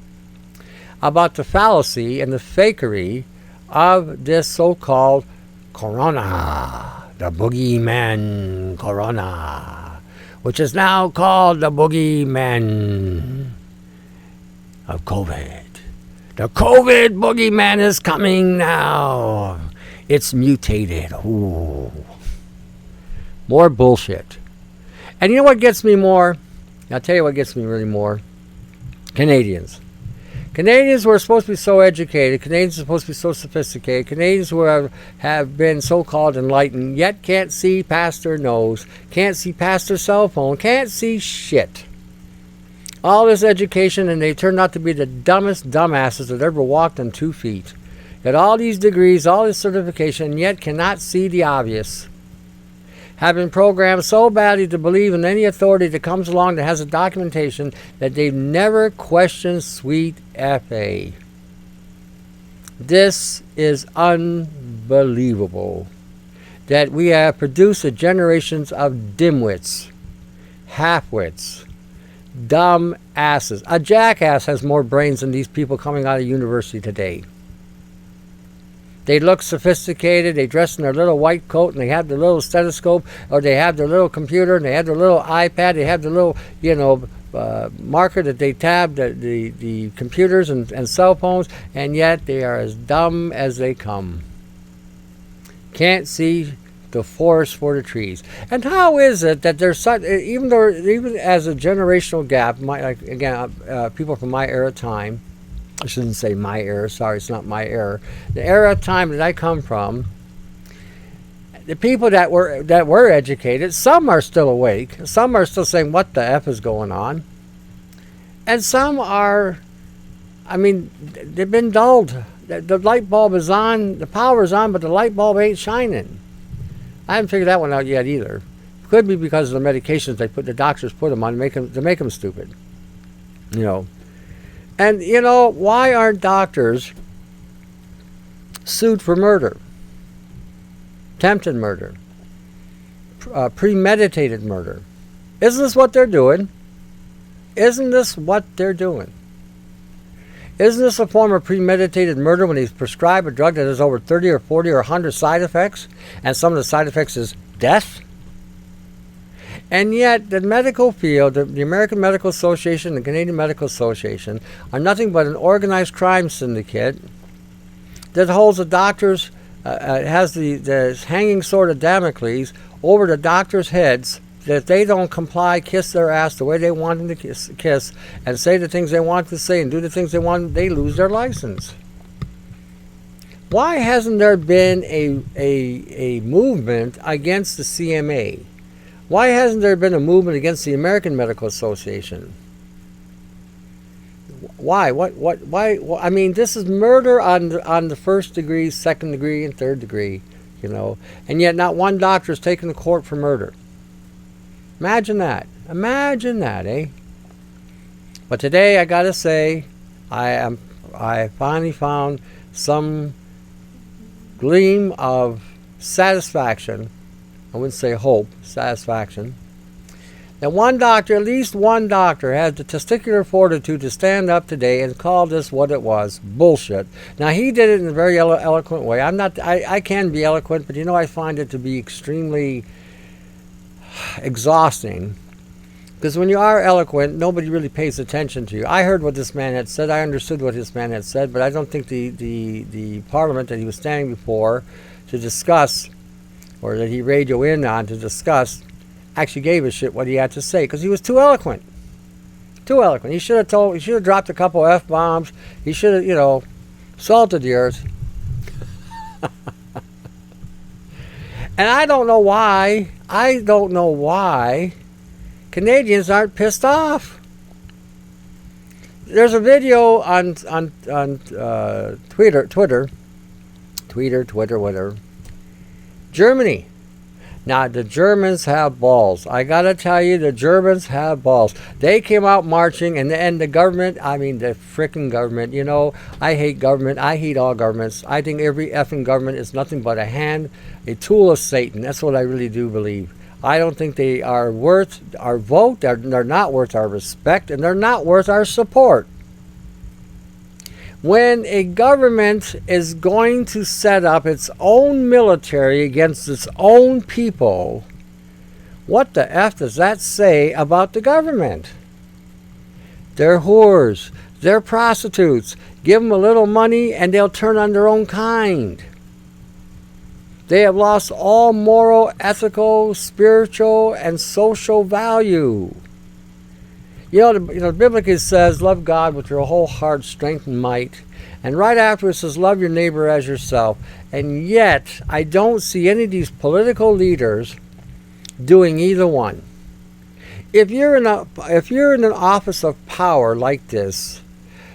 Speaker 1: about the fallacy and the fakery of this so-called corona, the boogeyman corona, which is now called the boogeyman of COVID. The COVID boogeyman is coming now. It's mutated. Ooh. More bullshit. And you know what gets me more? I'll tell you what gets me really more. Canadians. Canadians who are supposed to be so educated, Canadians are supposed to be so sophisticated, Canadians who have been so-called enlightened, yet can't see past their nose, can't see past their cell phone, can't see shit. All this education, and they turned out to be the dumbest dumbasses that ever walked on 2 feet. Got all these degrees, all this certification, and yet cannot see the obvious. Have been programmed so badly to believe in any authority that comes along that has a documentation that they've never questioned sweet FA. This is unbelievable. That we have produced generations of dimwits, halfwits, dumb asses. A jackass has more brains than these people coming out of university today. They look sophisticated, they dress in their little white coat, and they have their little stethoscope, or they have their little computer, and they have their little iPad, they have their little, marker that they tab the computers and cell phones, and yet they are as dumb as they come. Can't see the forest for the trees. And how is it that there's such, even as a generational gap, people from my era time, I shouldn't say my era, sorry, it's not my era. The era of time that I come from, the people that were educated, some are still awake, some are still saying, what the F is going on? And some are, they've been dulled. The light bulb is on, the power is on, but the light bulb ain't shining. I haven't figured that one out yet either. Could be because of the medications the doctors put them on to make them stupid. And, why aren't doctors sued for murder? Attempted murder. Premeditated murder. Isn't this what they're doing? Isn't this what they're doing? Isn't this a form of premeditated murder when he's prescribed a drug that has over 30 or 40 or 100 side effects, and some of the side effects is death? And yet, the medical field, the American Medical Association, the Canadian Medical Association, are nothing but an organized crime syndicate that holds the doctors, has the hanging sword of Damocles over the doctors' heads, that if they don't comply, kiss their ass the way they want them to kiss, and say the things they want to say and do the things they want, they lose their license. Why hasn't there been a movement against the CMA? Why hasn't there been a movement against the American Medical Association? Why? Why? I mean, this is murder on the first degree, second degree, and third degree, and yet not one doctor is taken to court for murder. Imagine that. Imagine that, eh? But today, I gotta say, I finally found some gleam of satisfaction. I wouldn't say hope, satisfaction. That one doctor, at least one doctor, had the testicular fortitude to stand up today and call this what it was, bullshit. Now, he did it in a very eloquent way. I can be eloquent, but I find it to be extremely exhausting. Because when you are eloquent, nobody really pays attention to you. I heard what this man had said. I understood what this man had said, but I don't think the parliament that he was standing before to discuss, or that he radioed in on to discuss, actually gave a shit what he had to say, because he was too eloquent. Too eloquent. He should have dropped a couple F-bombs. He should have, salted the earth. And I don't know why Canadians aren't pissed off. There's a video on Twitter, whatever. Germany. Now, the Germans have balls. I gotta tell you, the Germans have balls. They came out marching, and the government, the frickin' government, I hate government. I hate all governments. I think every effing government is nothing but a tool of Satan. That's what I really do believe. I don't think they are worth our vote. They're not worth our respect, and they're not worth our support. When a government is going to set up its own military against its own people, what the F does that say about the government? They're whores. They're prostitutes. Give them a little money and they'll turn on their own kind. They have lost all moral, ethical, spiritual, and social value. Biblically it says, love God with your whole heart, strength, and might. And right after it says, love your neighbor as yourself. And yet, I don't see any of these political leaders doing either one. If you're in an office of power like this,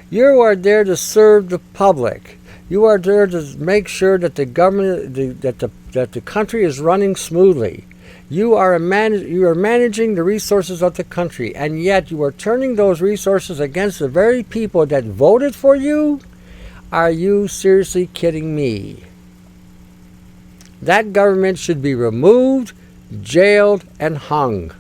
Speaker 1: you are there to serve the public. You are there to make sure that the government, that the country is running smoothly. You are managing the resources of the country, and yet you are turning those resources against the very people that voted for you? Are you seriously kidding me? That government should be removed, jailed, and hung,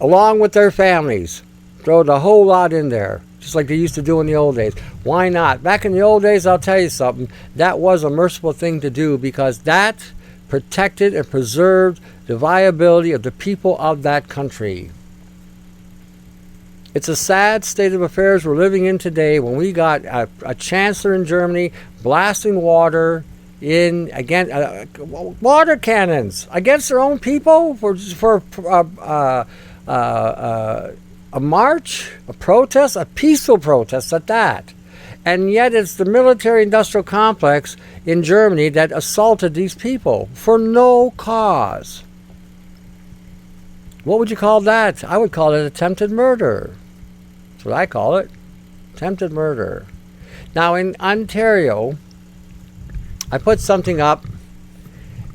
Speaker 1: along with their families. Throw the whole lot in there, just like they used to do in the old days. Why not? Back in the old days, I'll tell you something, that was a merciful thing to do, because that protected and preserved the viability of the people of that country. It's a sad state of affairs we're living in today, when we got a chancellor in Germany blasting water water cannons against their own people for a march, a protest, a peaceful protest at that. And yet it's the military-industrial complex in Germany that assaulted these people for no cause. What would you call that? I would call it attempted murder. That's what I call it. Attempted murder. Now in Ontario, I put something up,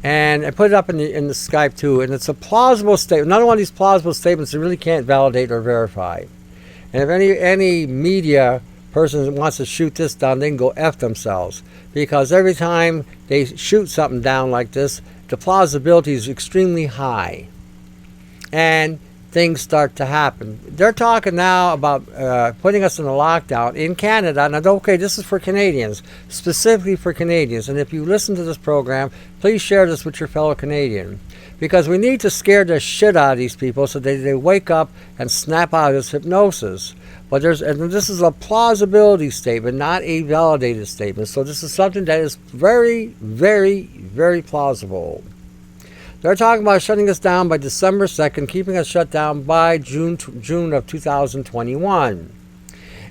Speaker 1: and I put it up in the Skype too, and it's a plausible statement. Another one of these plausible statements you really can't validate or verify. And if any media person wants to shoot this down, they can go F themselves. Because every time they shoot something down like this, the plausibility is extremely high. And things start to happen. They're talking now about putting us in a lockdown in Canada. Now, okay, this is for Canadians, specifically for Canadians. And if you listen to this program, please share this with your fellow Canadian. Because we need to scare the shit out of these people so they wake up and snap out of this hypnosis. But this is a plausibility statement, not a validated statement. So this is something that is very, very, very plausible. They're talking about shutting us down by December 2nd, keeping us shut down by June of 2021.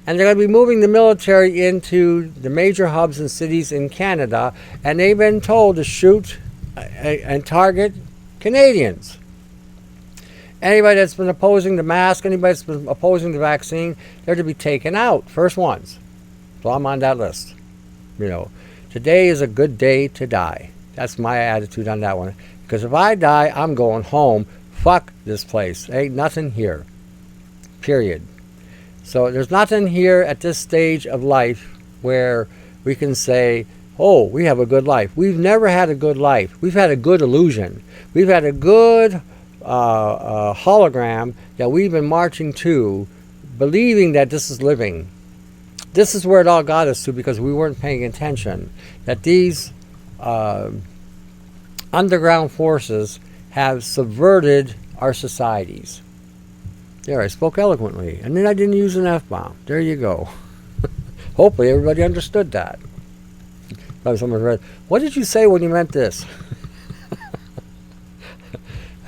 Speaker 1: And they're going to be moving the military into the major hubs and cities in Canada. And they've been told to shoot and target Canadians. Anybody that's been opposing the mask, anybody that's been opposing the vaccine, they're to be taken out. First ones. So I'm on that list. Today is a good day to die. That's my attitude on that one. Because if I die, I'm going home. Fuck this place. Ain't nothing here. Period. So there's nothing here at this stage of life where we can say, oh, we have a good life. We've never had a good life. We've had a good illusion. We've had a good hologram that we've been marching to, believing that this is living. This is where it all got us to because we weren't paying attention. That these underground forces have subverted our societies. There, I spoke eloquently. And then I didn't use an F-bomb. There you go. Hopefully everybody understood that. Someone read, what did you say when you meant this?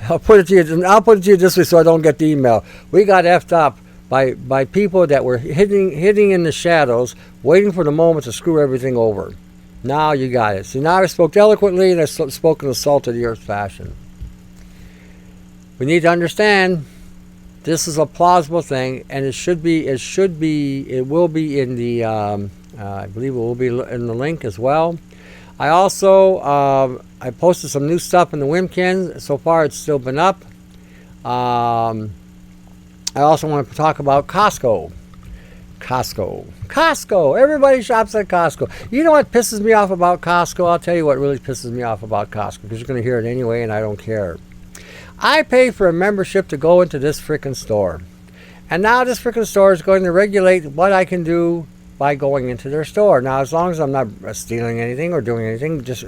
Speaker 1: I'll put it to you this way so I don't get the email. We got effed up by people that were hiding in the shadows, waiting for the moment to screw everything over. Now you got it. See, now I spoke eloquently and I spoke in a salt of the earth fashion. We need to understand this is a plausible thing, and it will be in the, I believe it will be in the link as well. I also, I posted some new stuff in the Wimkin. So far it's still been up. I also want to talk about Costco. Costco. Everybody shops at Costco. You know what pisses me off about Costco? I'll tell you what really pisses me off about Costco, because you're going to hear it anyway, and I don't care. I pay for a membership to go into this frickin' store. And now this frickin' store is going to regulate what I can do by going into their store. Now, as long as I'm not stealing anything or doing anything, just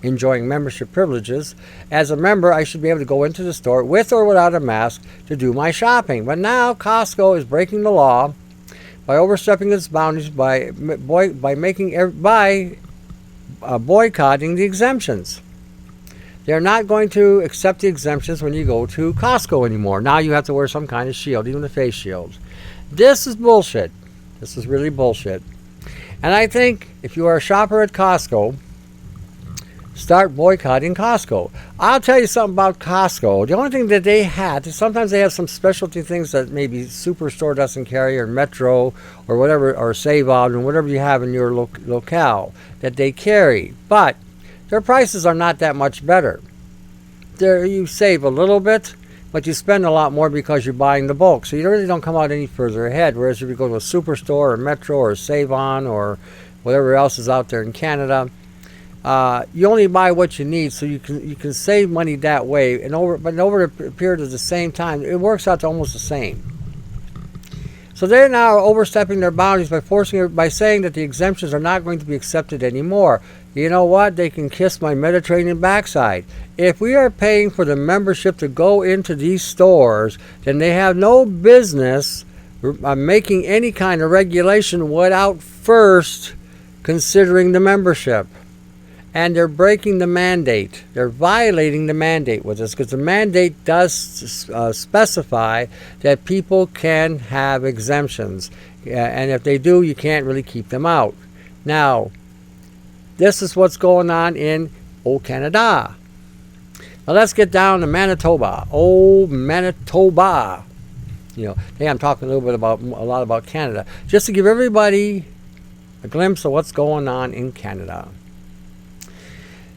Speaker 1: enjoying membership privileges, as a member, I should be able to go into the store with or without a mask to do my shopping. But now Costco is breaking the law by overstepping its boundaries by boycotting the exemptions. They're not going to accept the exemptions when you go to Costco anymore. Now you have to wear some kind of shield, even a face shield. This is bullshit. This is really bullshit. And I think if you are a shopper at Costco, start boycotting Costco. I'll tell you something about Costco. The only thing that they had, sometimes they have some specialty things that maybe Superstore doesn't carry, or Metro, or whatever, or Save-On, or whatever you have in your locale that they carry. But their prices are not that much better. There you save a little bit, but you spend a lot more because you're buying the bulk. So you really don't come out any further ahead. Whereas if you go to a Superstore or Metro or Save-On or whatever else is out there in Canada, you only buy what you need, so you can save money that way. But over a period of the same time, it works out to almost the same. So they're now overstepping their boundaries by saying that the exemptions are not going to be accepted anymore. You know what? They can kiss my Mediterranean backside. If we are paying for the membership to go into these stores, then they have no business making any kind of regulation without first considering the membership. And they're breaking the mandate. They're violating the mandate with this, because the mandate does specify that people can have exemptions. And if they do, you can't really keep them out. Now, this is what's going on in old Canada. Now let's get down to Manitoba. Old Manitoba. Hey, I'm talking a lot about Canada, just to give everybody a glimpse of what's going on in Canada.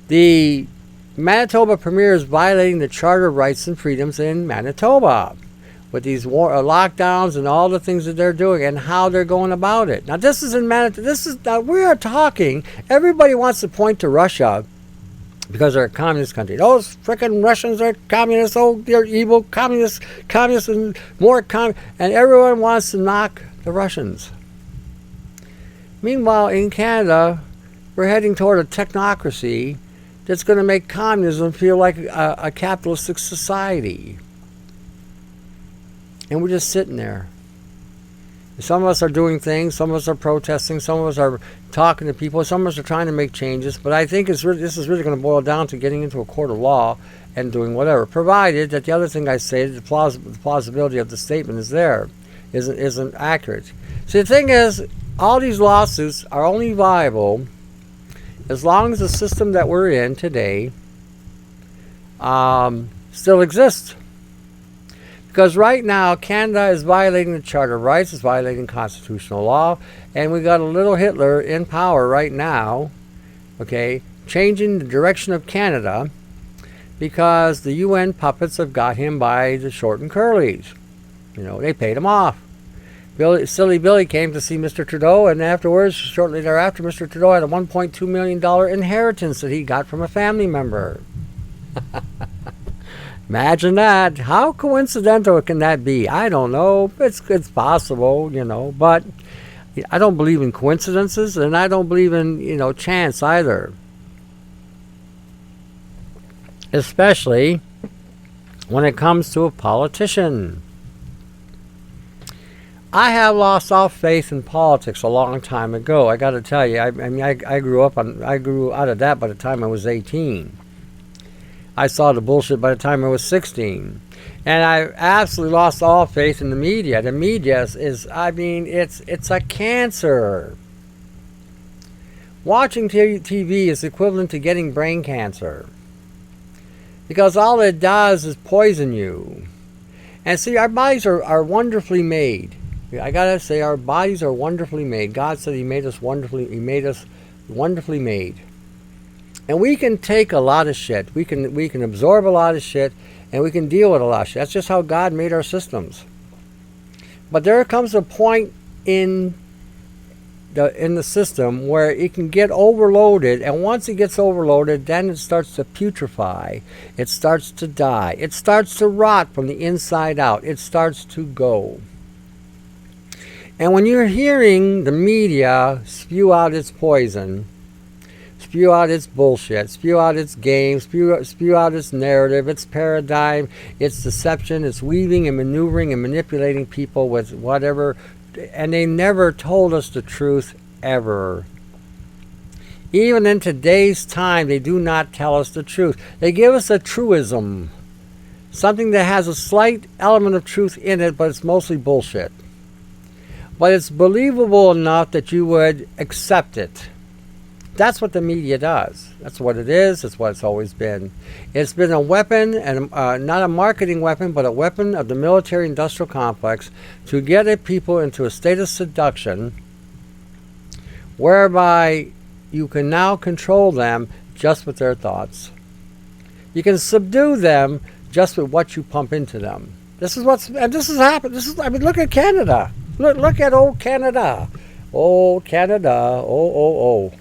Speaker 1: The Manitoba Premier is violating the Charter of Rights and Freedoms in Manitoba with these lockdowns and all the things that they're doing and how they're going about it. Now, this is in Manitoba. We are talking. Everybody wants to point to Russia because they're a communist country. Those frickin' Russians are communists. Oh, they're evil communists, and more and everyone wants to knock the Russians. Meanwhile, in Canada, we're heading toward a technocracy that's going to make communism feel like a capitalistic society. And we're just sitting there. Some of us are doing things, some of us are protesting, some of us are talking to people, some of us are trying to make changes, but I think this is really going to boil down to getting into a court of law and doing whatever, provided that the other thing I say, the plausibility of the statement isn't accurate. See, the thing is, all these lawsuits are only viable as long as the system that we're in today still exists. Because right now, Canada is violating the Charter of Rights, is violating constitutional law, and we got a little Hitler in power right now, okay, changing the direction of Canada because the UN puppets have got him by the short and curlies. You know, they paid him off. Silly Billy came to see Mr. Trudeau, and afterwards, shortly thereafter, Mr. Trudeau had a $1.2 million inheritance that he got from a family member. Imagine that. How coincidental can that be? I don't know. It's possible, you know, but I don't believe in coincidences, and I don't believe in, you know, chance either. Especially when it comes to a politician. I have lost all faith in politics a long time ago. I got to tell you, I grew out of that by the time I was 18. I saw the bullshit by the time I was 16. And I absolutely lost all faith in the media. The media is it's a cancer. Watching TV is equivalent to getting brain cancer. Because all it does is poison you. And see, our bodies are wonderfully made. I gotta say, our bodies are wonderfully made. God said He made us wonderfully made. And we can take a lot of shit. We can absorb a lot of shit, and we can deal with a lot of shit. That's just how God made our systems. But there comes a point in the system where it can get overloaded, and once it gets overloaded, then it starts to putrefy. It starts to die. It starts to rot from the inside out. It starts to go. And when you're hearing the media spew out its poison, spew out its bullshit, spew out its games, spew out its narrative, its paradigm, its deception, its weaving and maneuvering and manipulating people with whatever, and they never told us the truth ever. Even in today's time, they do not tell us the truth. They give us a truism, something that has a slight element of truth in it, but it's mostly bullshit. But it's believable enough that you would accept it. That's what the media does. That's what it is. That's what it's always been. It's been a weapon, and not a marketing weapon, but a weapon of the military-industrial complex to get people into a state of seduction whereby you can now control them just with their thoughts. You can subdue them just with what you pump into them. This is happened. Look at Canada. Look at old Canada. Old Canada. Oh.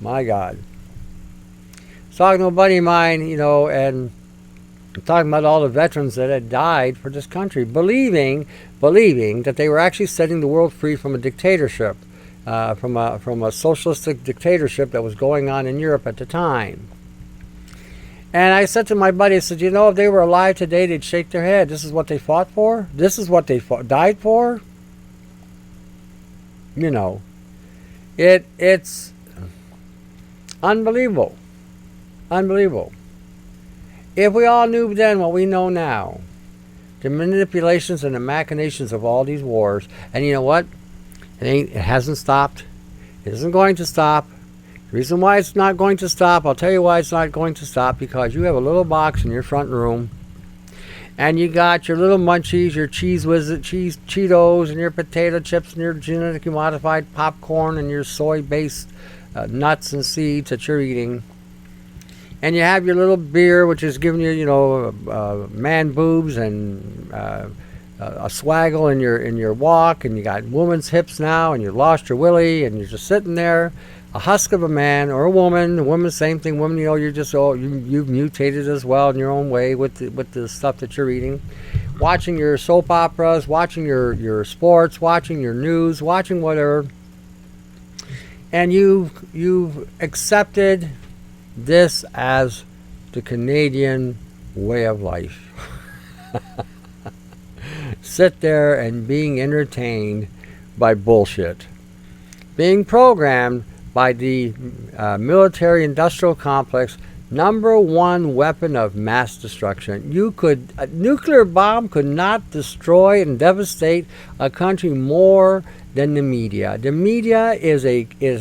Speaker 1: My God. I was talking to a buddy of mine, you know, and talking about all the veterans that had died for this country, believing that they were actually setting the world free from a dictatorship, from a socialistic dictatorship that was going on in Europe at the time. And I said to my buddy, I said, you know, if they were alive today, they'd shake their head. This is what they fought for? This is what they died for? You know, it's unbelievable. If we all knew then what we know now, the manipulations and the machinations of all these wars, and you know what? It hasn't stopped. It isn't going to stop. The reason why it's not going to stop, I'll tell you why it's not going to stop, because you have a little box in your front room, and you got your little munchies, your Cheetos, and your potato chips, and your genetically modified popcorn, and your soy-based nuts and seeds that you're eating. And you have your little beer, which is giving you, you know, man boobs and a swaggle in your walk, and you got woman's hips now, and you lost your willy, and you're just sitting there a husk of a man or a woman. A woman, same thing. Woman, you're just you've mutated as well in your own way with the stuff that you're eating. Watching your soap operas, watching your sports, watching your news, watching whatever. And you've accepted this as the Canadian way of life. Sit there and being entertained by bullshit. Being programmed by the military-industrial complex, number one weapon of mass destruction. A nuclear bomb could not destroy and devastate a country more than the media. The media is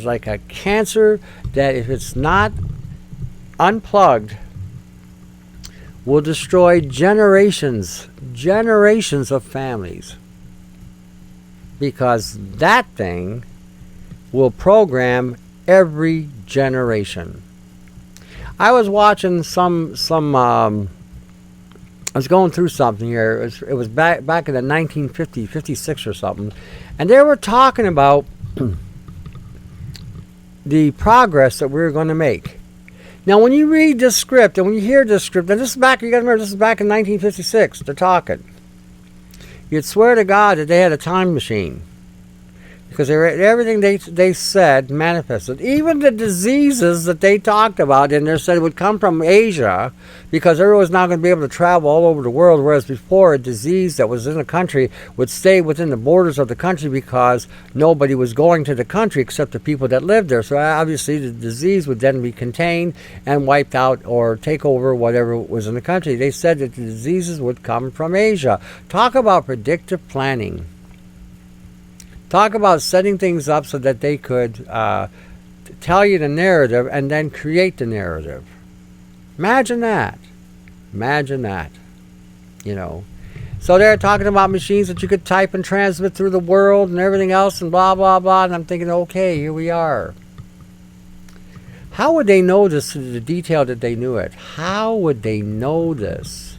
Speaker 1: like a cancer that, if it's not unplugged, will destroy generations of families, because that thing will program every generation. I was watching I was going through something here. It was back in the 1950, 56 or something, and they were talking about the progress that we were going to make. Now, when you read this script and when you hear this script, and you got to remember, this is back in 1956. They're talking. You'd swear to God that they had a time machine, because everything they said manifested. Even the diseases that they talked about in there said it would come from Asia, because everyone's not going to be able to travel all over the world, whereas before, a disease that was in a country would stay within the borders of the country because nobody was going to the country except the people that lived there. So obviously the disease would then be contained and wiped out or take over whatever was in the country. They said that the diseases would come from Asia. Talk about predictive planning. Talk about setting things up so that they could tell you the narrative and then create the narrative. Imagine that. So they're talking about machines that you could type and transmit through the world and everything else and blah, blah, blah. And I'm thinking, okay, here we are. How would they know this to the detail that they knew it? How would they know this?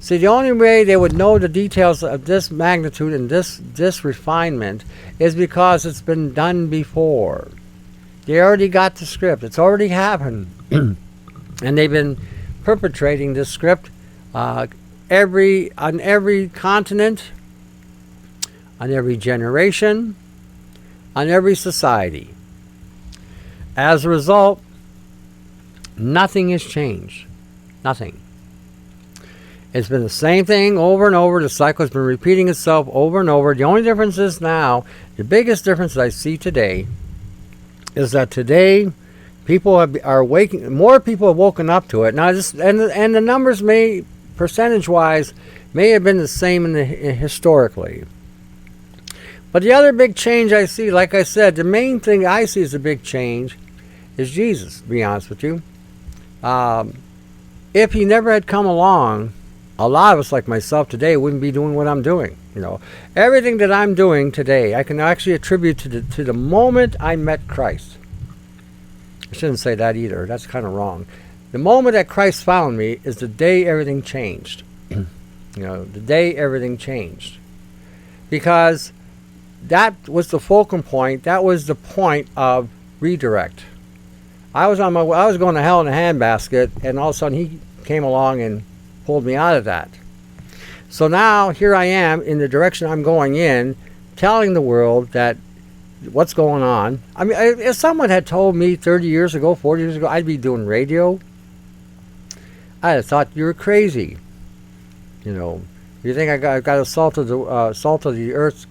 Speaker 1: See, the only way they would know the details of this magnitude and this refinement is because it's been done before. They already got the script. It's already happened. And they've been perpetrating this script on every continent, on every generation, on every society. As a result, nothing has changed. Nothing. It's been the same thing over and over. The cycle has been repeating itself over and over. The only difference is now, the biggest difference that I see today is that today people are waking. More people have woken up to it now. And the numbers may, percentage-wise, may have been the same historically. But the other big change I see, like I said, the main thing I see as a big change is Jesus. To be honest with you, if he never had come along, a lot of us, like myself today, wouldn't be doing what I'm doing. Everything that I'm doing today, I can actually attribute to the moment I met Christ. I shouldn't say that either. That's kind of wrong. The moment that Christ found me is the day everything changed. The day everything changed, because that was the fulcrum point. That was the point of redirect. I was going to hell in a handbasket, and all of a sudden he came along and pulled me out of that. So now here I am in the direction I'm going in, telling the world that what's going on. I mean, if someone had told me 30 years ago, 40 years ago, I'd be doing radio, I'd have thought you were crazy. You think I got a salt of the earth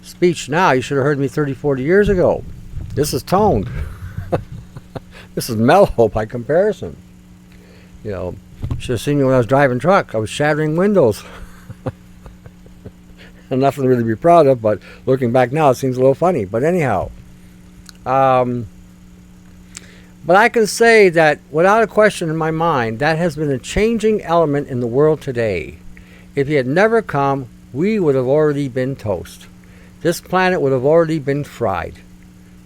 Speaker 1: speech now? You should have heard me 30, 40 years ago. This is toned. This is mellow by comparison. Should have seen me when I was driving truck. I was shattering windows. And nothing to really be proud of, but looking back now, it seems a little funny. But anyhow, but I can say that without a question in my mind, that has been a changing element in the world today. If he had never come, we would have already been toast. This planet would have already been fried. It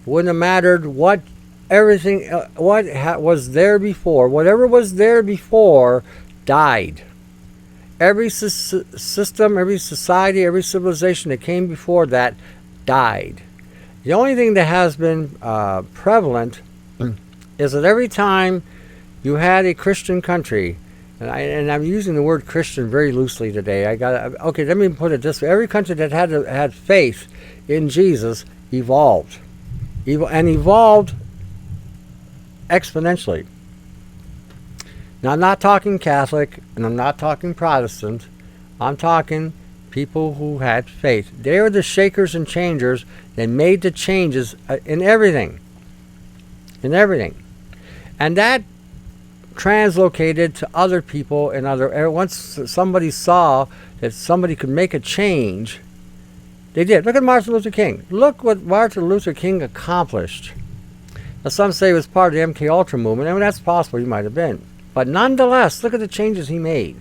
Speaker 1: wouldn't have mattered what was there before. Whatever was there before died. Every system, every society, every civilization that came before that died. The only thing that has been prevalent is that every time you had a Christian country, and I'm using the word Christian very loosely today. Okay, let me put it this way. Every country that had faith in Jesus evolved exponentially. Now, I'm not talking Catholic, and I'm not talking Protestant. I'm talking people who had faith. They were the shakers and changers. They made the changes in everything. In everything. And that translocated to other people and once somebody saw that somebody could make a change, they did. Look at Martin Luther King. Look what Martin Luther King accomplished. Now, some say he was part of the MK Ultra movement, and that's possible, he might have been. But nonetheless, look at the changes he made.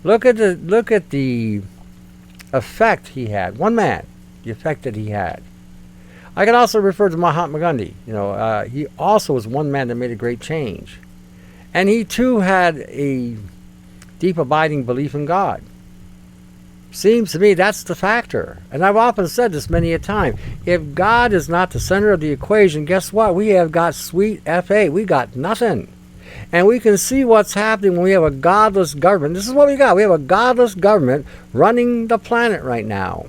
Speaker 1: Look at the effect he had. One man, the effect that he had. I can also refer to Mahatma Gandhi. He also was one man that made a great change. And he too had a deep abiding belief in God. Seems to me that's the factor. And I've often said this many a time. If God is not the center of the equation, guess what? We have got sweet F.A. We got nothing. And we can see what's happening when we have a godless government. This is what we got. We have a godless government running the planet right now.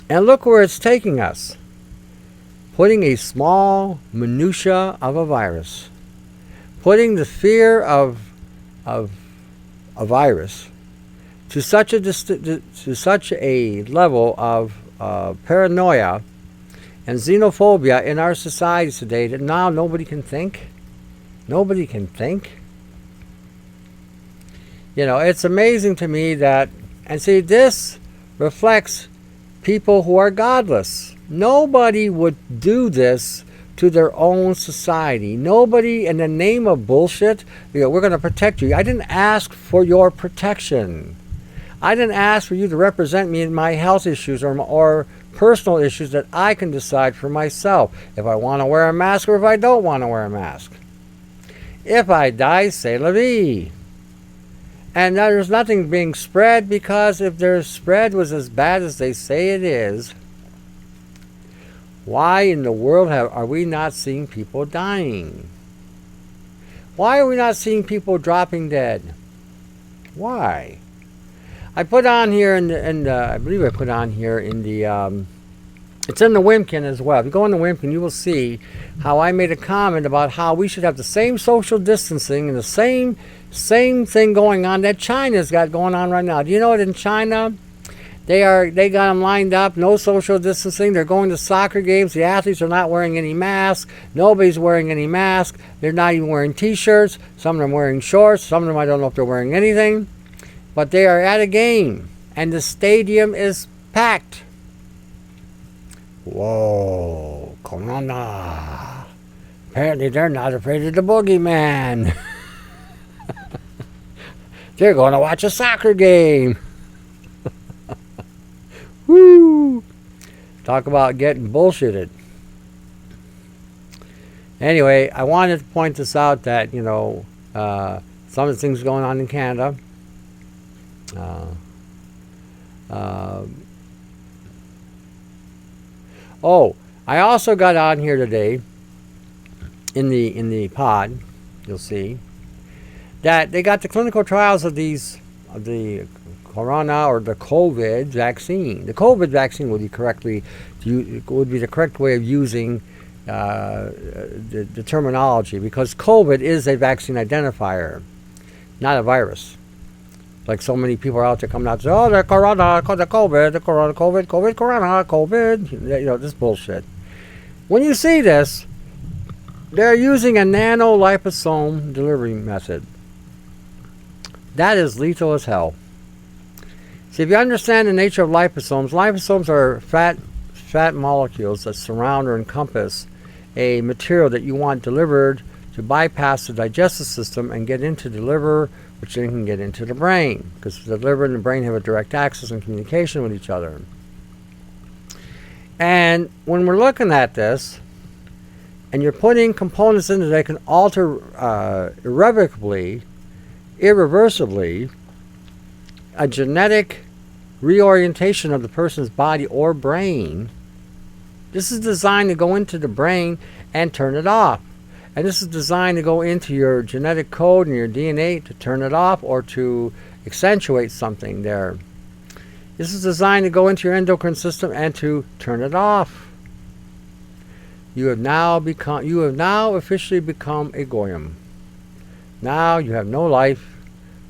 Speaker 1: And look where it's taking us. Putting a small minutia of a virus. Putting the fear of a virus to such a level of paranoia and xenophobia in our societies today that now nobody can think. Nobody can think. It's amazing to me that, and see, this reflects people who are godless. Nobody would do this to their own society. Nobody, in the name of bullshit, we're going to protect you. I didn't ask for your protection. I didn't ask for you to represent me in my health issues or personal issues that I can decide for myself. If I want to wear a mask or if I don't want to wear a mask. If I die, c'est la vie. And there's nothing being spread, because if their spread was as bad as they say it is, why in the world are we not seeing people dying? Why are we not seeing people dropping dead? Why? I put on here, I believe I put on here in the, it's in the Wimkin as well. If you go in the Wimkin, you will see how I made a comment about how we should have the same social distancing and the same thing going on that China's got going on right now. Do you know what in China? They got them lined up, no social distancing. They're going to soccer games. The athletes are not wearing any masks. Nobody's wearing any masks. They're not even wearing T-shirts. Some of them wearing shorts. Some of them, I don't know if they're wearing anything. But they are at a game, and the stadium is packed. Whoa, Corona. Apparently they're not afraid of the boogeyman. They're going to watch a soccer game. Woo! Talk about getting bullshitted. Anyway, I wanted to point this out that, some of the things going on in Canada. I also got on here today in the pod, you'll see, that they got the clinical trials of the corona or the COVID vaccine. The COVID vaccine would be the correct way of using the terminology, because COVID is a vaccine identifier, not a virus. Like so many people are out there coming out and say, oh, the corona, the COVID, the corona, COVID, corona, COVID. This bullshit. When you see this, they're using a nanoliposome delivery method. That is lethal as hell. See, if you understand the nature of liposomes are fat molecules that surround or encompass a material that you want delivered to bypass the digestive system and get into the liver, which then can get into the brain, because the liver and the brain have a direct access and communication with each other. And when we're looking at this, and you're putting components in that can alter irreversibly a genetic reorientation of the person's body or brain, This is designed to go into the brain and turn it off. And this is designed to go into your genetic code and your DNA to turn it off or to accentuate something there. This is designed to go into your endocrine system and to turn it off. You have now officially become a goyim. Now you have no life.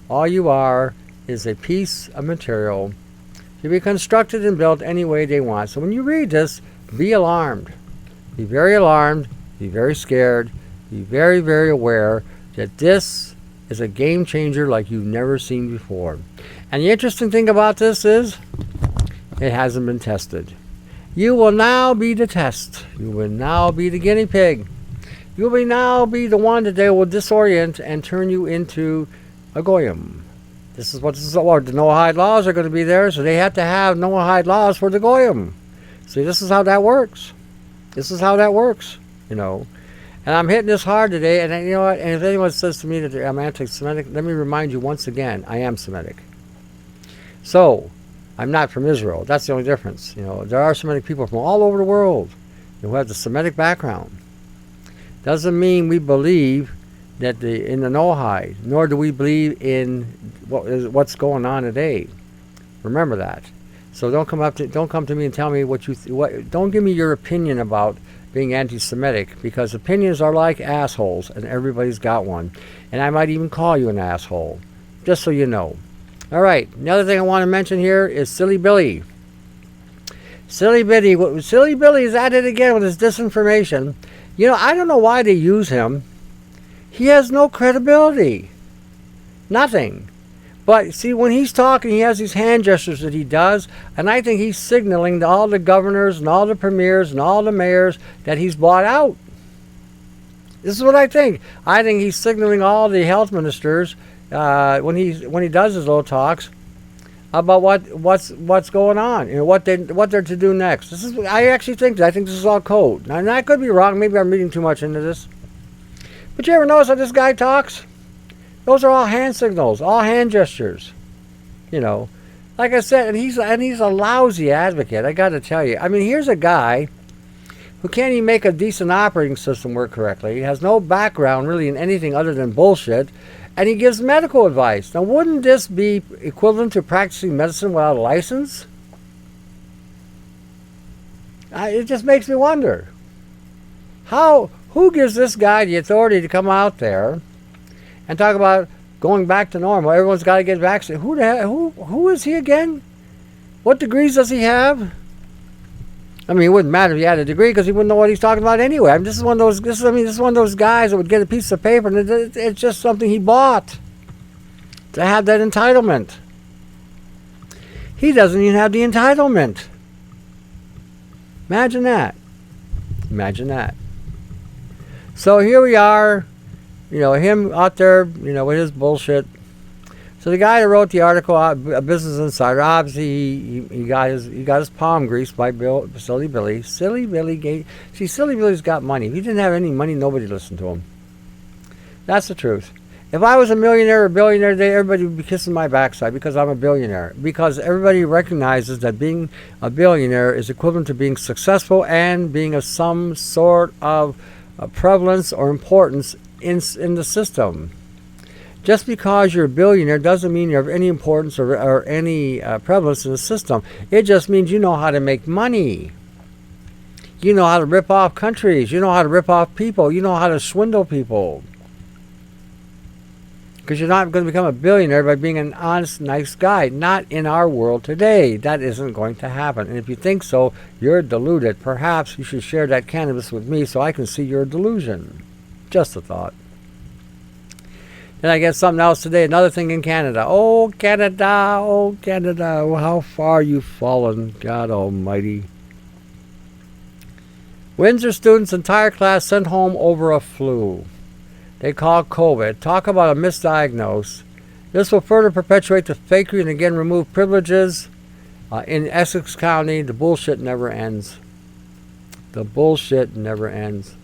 Speaker 1: All you are is a piece of material to be constructed and built any way they want. So when you read this, be alarmed. Be very alarmed. Be very scared. Be very, very aware that this is a game changer like you've never seen before. And the interesting thing about this is it hasn't been tested. You will now be the test. You will now be the guinea pig. You will now be the one that they will disorient and turn you into a goyim. This is what the Noahide laws are going to be there, so they have to have Noahide laws for the goyim. See, this is how that works. This is how that works, you know. And I'm hitting this hard today, and you know what? And if anyone says to me that I'm anti-Semitic, let me remind you once again, I am Semitic. So, I'm not from Israel. That's the only difference. You know, there are Semitic people from all over the world who have the Semitic background. Doesn't mean we believe that in the Noahide, nor do we believe in what's going on today. Remember that. So don't come to me and tell me don't give me your opinion about being anti-Semitic, because opinions are like assholes, and everybody's got one. And I might even call you an asshole, just so you know. All right, another thing I want to mention here is Silly Billy. Silly Billy is at it again with his disinformation. You know, I don't know why they use him. He has no credibility. Nothing. But see, when he's talking, he has these hand gestures that he does, and I think he's signaling to all the governors and all the premiers and all the mayors that he's bought out. This is what I think. I think he's signaling all the health ministers when he does his little talks about what's going on, you know, what they're to do next. I actually think this is all code. Now, I could be wrong. Maybe I'm reading too much into this. But you ever notice how this guy talks? Those are all hand signals, all hand gestures. You know, like I said, and he's a lousy advocate. I got to tell you. I mean, here's a guy who can't even make a decent operating system work correctly. He has no background really in anything other than bullshit, and he gives medical advice. Now, wouldn't this be equivalent to practicing medicine without a license? It just makes me wonder. Who gives this guy the authority to come out there and talk about going back to normal? Everyone's got to get vaccinated. Who is he again? What degrees does he have? I mean, it wouldn't matter if he had a degree, because he wouldn't know what he's talking about anyway. I mean, this is one of those guys that would get a piece of paper and it's just something he bought to have that entitlement. He doesn't even have the entitlement. Imagine that. Imagine that. So here we are, you know, him out there, you know, with his bullshit. So the guy that wrote the article, a Business Insider, obviously he got his palm greased by Silly Billy. Silly Billy's got money. If he didn't have any money, nobody listened to him. That's the truth. If I was a millionaire or billionaire today, everybody would be kissing my backside because I'm a billionaire. Because everybody recognizes that being a billionaire is equivalent to being successful and being of some sort of prevalence or importance in the system. Just because you're a billionaire doesn't mean you have any importance or any prevalence in the system. It just means you know how to make money. You know how to rip off countries. You know how to rip off people. You know how to swindle people. Because you're not going to become a billionaire by being an honest, nice guy. Not in our world today. That isn't going to happen. And if you think so, you're deluded. Perhaps you should share that cannabis with me so I can see your delusion. Just a thought. Then I get something else today. Another thing in Canada. Oh, Canada. Oh, Canada. Oh, how far you've fallen. God almighty. Windsor students' entire class sent home over a flu they call COVID. Talk about a misdiagnosis. This will further perpetuate the fakery and again remove privileges. In Essex County, the bullshit never ends. The bullshit never ends.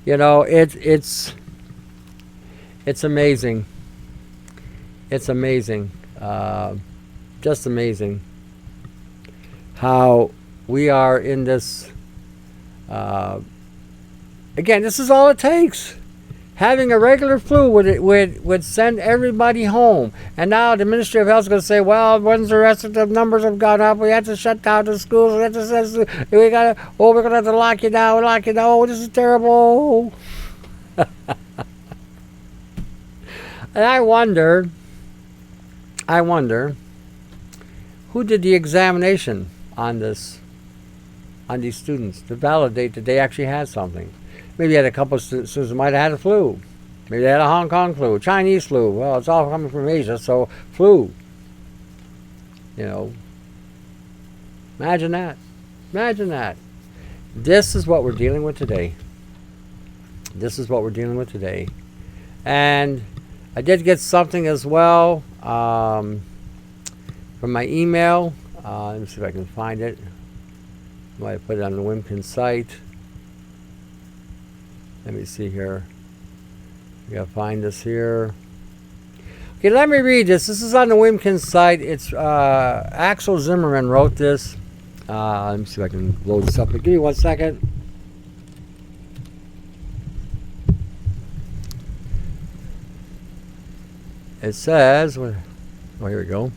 Speaker 1: You know, it's amazing. It's amazing. Just amazing how we are in this. Again, this is all it takes. Having a regular flu would send everybody home. And now the Ministry of Health is going to say, well, once the rest of the numbers have gone up, we have to shut down the schools. We're going to have to lock you down, Oh, this is terrible. And I wonder, who did the examination on these students to validate that they actually had something? Maybe had a couple of students who might have had a flu. Maybe they had a Hong Kong flu, Chinese flu. Well, it's all coming from Asia, so flu. Imagine that. This is what we're dealing with today. And I did get something as well from my email. Let me see if I can find it. I might put it on the Wimkin site. Let me see here. We gotta find this here. Okay, let me read this. This is on the Wimkin site. It's Axel Zimmerman wrote this. Let me see if I can load this up. Give me 1 second. It says, oh, here we go.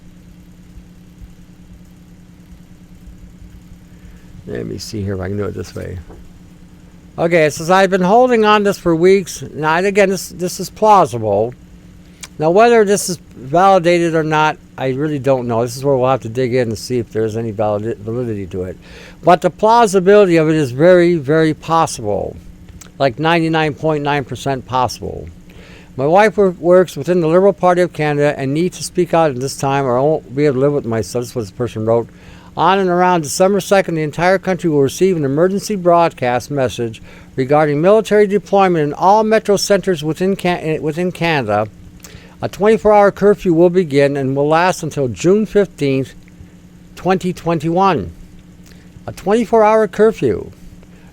Speaker 1: Let me see here if I can do it this way. Okay, it says, I've been holding on this for weeks. Now, again, this is plausible. Now, whether this is validated or not, I really don't know. This is where we'll have to dig in and see if there's any validity to it. But the plausibility of it is very, very possible. Like 99.9% possible. My wife works within the Liberal Party of Canada and needs to speak out at this time or I won't be able to live with myself. This is what this person wrote. On and around December 2nd, the entire country will receive an emergency broadcast message regarding military deployment in all metro centers within Canada. A 24-hour curfew will begin and will last until June 15th, 2021. A 24-hour curfew.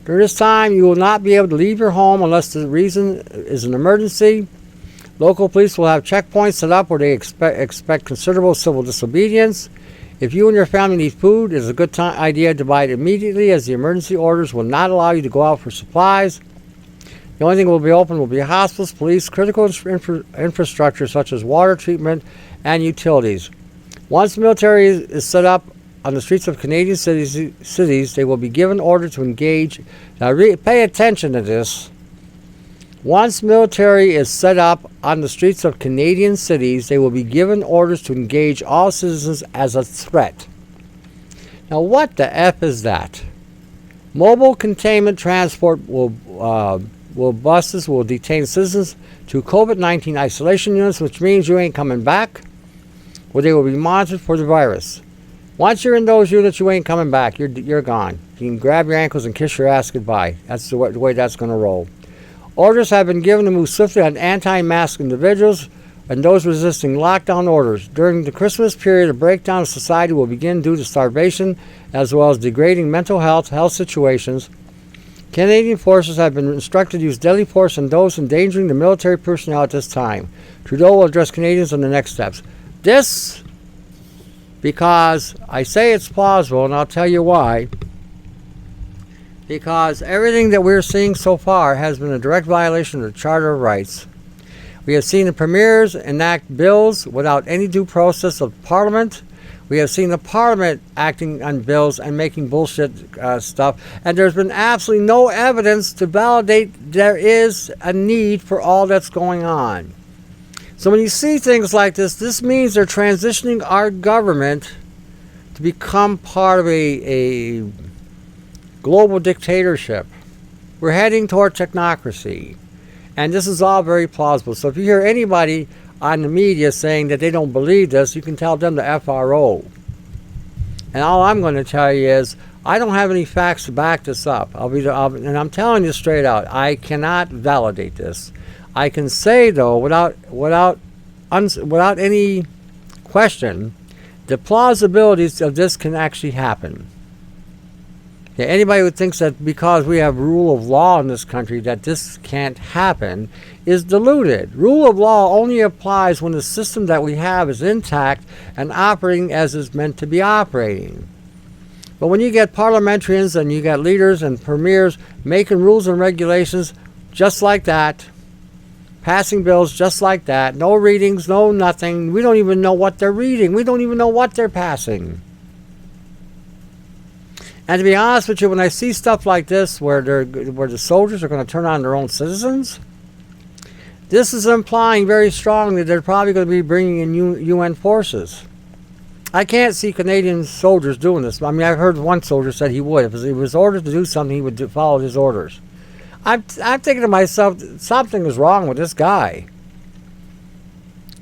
Speaker 1: During this time, you will not be able to leave your home unless the reason is an emergency. Local police will have checkpoints set up where they expect considerable civil disobedience. If you and your family need food, it is a good idea to buy it immediately as the emergency orders will not allow you to go out for supplies. The only thing that will be open will be hospitals, police, critical infrastructure such as water treatment and utilities. Once the military is set up on the streets of Canadian cities, they will be given order to engage. Now pay attention to this. Once military is set up on the streets of Canadian cities, they will be given orders to engage all citizens as a threat. Now, what the F is that? Mobile containment transport buses will detain citizens to COVID-19 isolation units, which means you ain't coming back, where they will be monitored for the virus. Once you're in those units, you ain't coming back. You're gone. You can grab your ankles and kiss your ass goodbye. That's the way that's going to roll. Orders have been given to move swiftly on anti-mask individuals and those resisting lockdown orders. During the Christmas period, a breakdown of society will begin due to starvation as well as degrading mental health situations. Canadian forces have been instructed to use deadly force on those endangering the military personnel at this time. Trudeau will address Canadians on the next steps. This, because I say it's plausible, and I'll tell you why. Because everything that we're seeing so far has been a direct violation of the Charter of Rights. We have seen the premiers enact bills without any due process of Parliament. We have seen the Parliament acting on bills and making bullshit stuff. And there's been absolutely no evidence to validate there is a need for all that's going on. So when you see things like this means they're transitioning our government to become part of a global dictatorship. We're heading toward technocracy. And this is all very plausible. So if you hear anybody on the media saying that they don't believe this, you can tell them the FRO. And all I'm going to tell you is, I don't have any facts to back this up. And I'm telling you straight out, I cannot validate this. I can say, though, without any question, the plausibilities of this can actually happen. Yeah, anybody who thinks that because we have rule of law in this country that this can't happen is deluded. Rule of law only applies when the system that we have is intact and operating as it's meant to be operating. But when you get parliamentarians and you got leaders and premiers making rules and regulations just like that, passing bills just like that, no readings, no nothing, we don't even know what they're reading. We don't even know what they're passing. And to be honest with you, when I see stuff like this where the soldiers are going to turn on their own citizens, this is implying very strongly that they're probably going to be bringing in UN forces. I can't see Canadian soldiers doing this. I mean, I've heard one soldier said he would. If he was ordered to do something, he would follow his orders. I'm thinking to myself, something is wrong with this guy.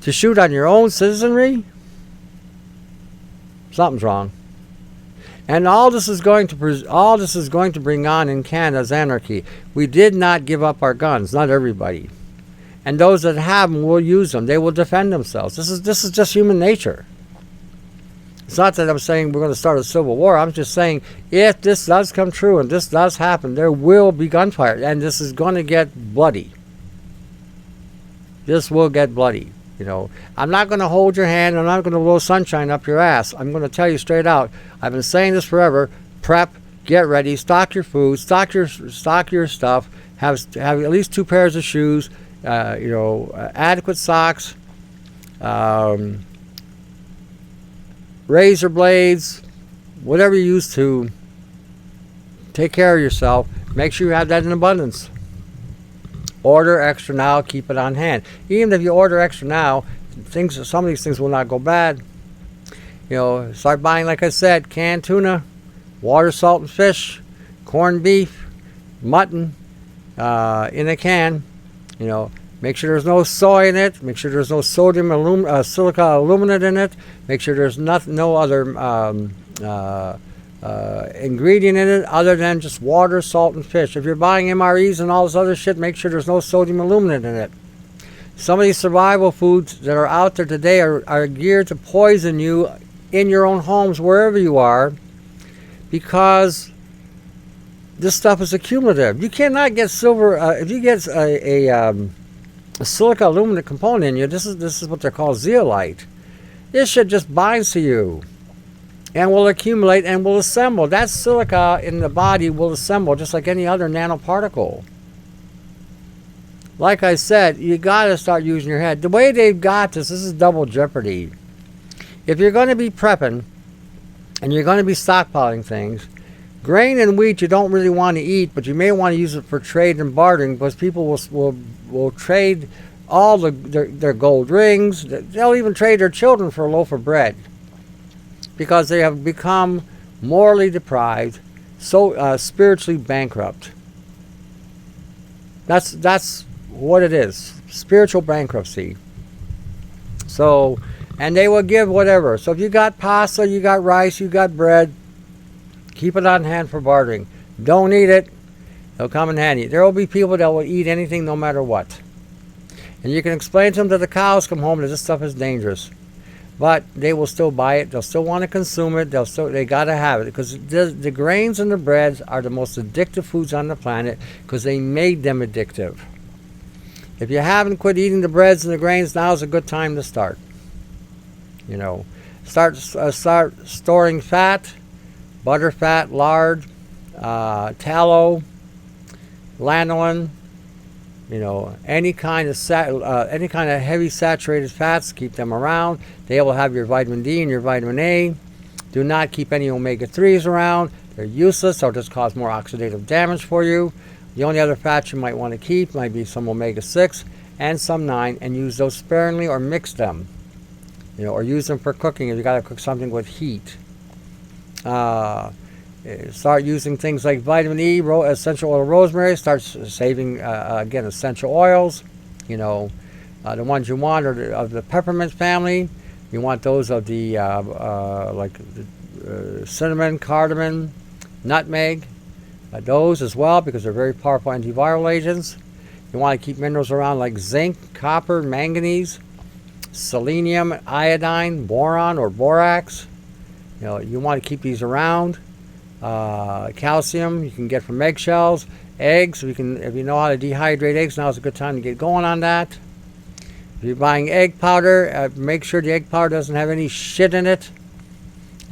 Speaker 1: To shoot on your own citizenry? Something's wrong. And all this is going to bring on in Canada is anarchy. We did not give up our guns, not everybody. And those that have them will use them. They will defend themselves. This is just human nature. It's not that I'm saying we're going to start a civil war. I'm just saying if this does come true and this does happen, there will be gunfire. And this is going to get bloody. This will get bloody. You know, I'm not going to hold your hand. I'm not going to blow sunshine up your ass. I'm going to tell you straight out. I've been saying this forever. Prep, get ready, stock your food, stock your stuff. Have at least 2 pairs of shoes. Adequate socks. Razor blades, whatever you use to take care of yourself. Make sure you have that in abundance. Order extra now, keep it on hand. Even if you order extra now, some of these things will not go bad. You know, start buying, like I said, canned tuna, water, salt, and fish, corned beef, mutton in a can. You know, make sure there's no soy in it. Make sure there's no sodium silica aluminate in it. Make sure there's no other ingredient in it other than just water, salt, and fish. If you're buying MREs and all this other shit, make sure there's no sodium aluminate in it. Some of these survival foods that are out there today are geared to poison you in your own homes, wherever you are, because this stuff is accumulative. You cannot get silver if you get a silica aluminate component in you. This is what they're called zeolite. This shit just binds to you and will accumulate and will assemble. That silica in the body will assemble just like any other nanoparticle. Like I said, you got to start using your head. The way they've got this is double jeopardy. If you're going to be prepping and you're going to be stockpiling things, grain and wheat you don't really want to eat, but you may want to use it for trade and bartering, because people will trade all their gold rings. They'll even trade their children for a loaf of bread, because they have become morally deprived, so spiritually bankrupt. That's what it is, spiritual bankruptcy. So, and they will give whatever. So if you got pasta, you got rice, you got bread, keep it on hand for bartering. Don't eat it. It'll come in handy. There will be people that will eat anything no matter what. And you can explain to them that the cows come home that this stuff is dangerous. But they will still buy it. They'll still want to consume it. They got to have it. Because the grains and the breads are the most addictive foods on the planet, because they made them addictive. If you haven't quit eating the breads and the grains, now's a good time to start. You know, start storing fat, butter, fat, lard, tallow, lanolin. You know, any kind of heavy saturated fats, keep them around. They will have your vitamin D and your vitamin A. Do not keep any omega-3s around. They're useless. They'll just cause more oxidative damage for you. The only other fats you might want to keep might be some omega-6 and some 9, and use those sparingly or mix them. You know, or use them for cooking if you got to cook something with heat. Start using things like vitamin E, essential oil of rosemary. Start saving, again, essential oils. You know, the ones you want are of the peppermint family. You want those of the cinnamon, cardamom, nutmeg. Those as well, because they're very powerful antiviral agents. You want to keep minerals around like zinc, copper, manganese, selenium, iodine, boron, or borax. You know, you want to keep these around. Calcium you can get from eggshells, eggs. If you know how to dehydrate eggs, now is a good time to get going on that. If you're buying egg powder, make sure the egg powder doesn't have any shit in it.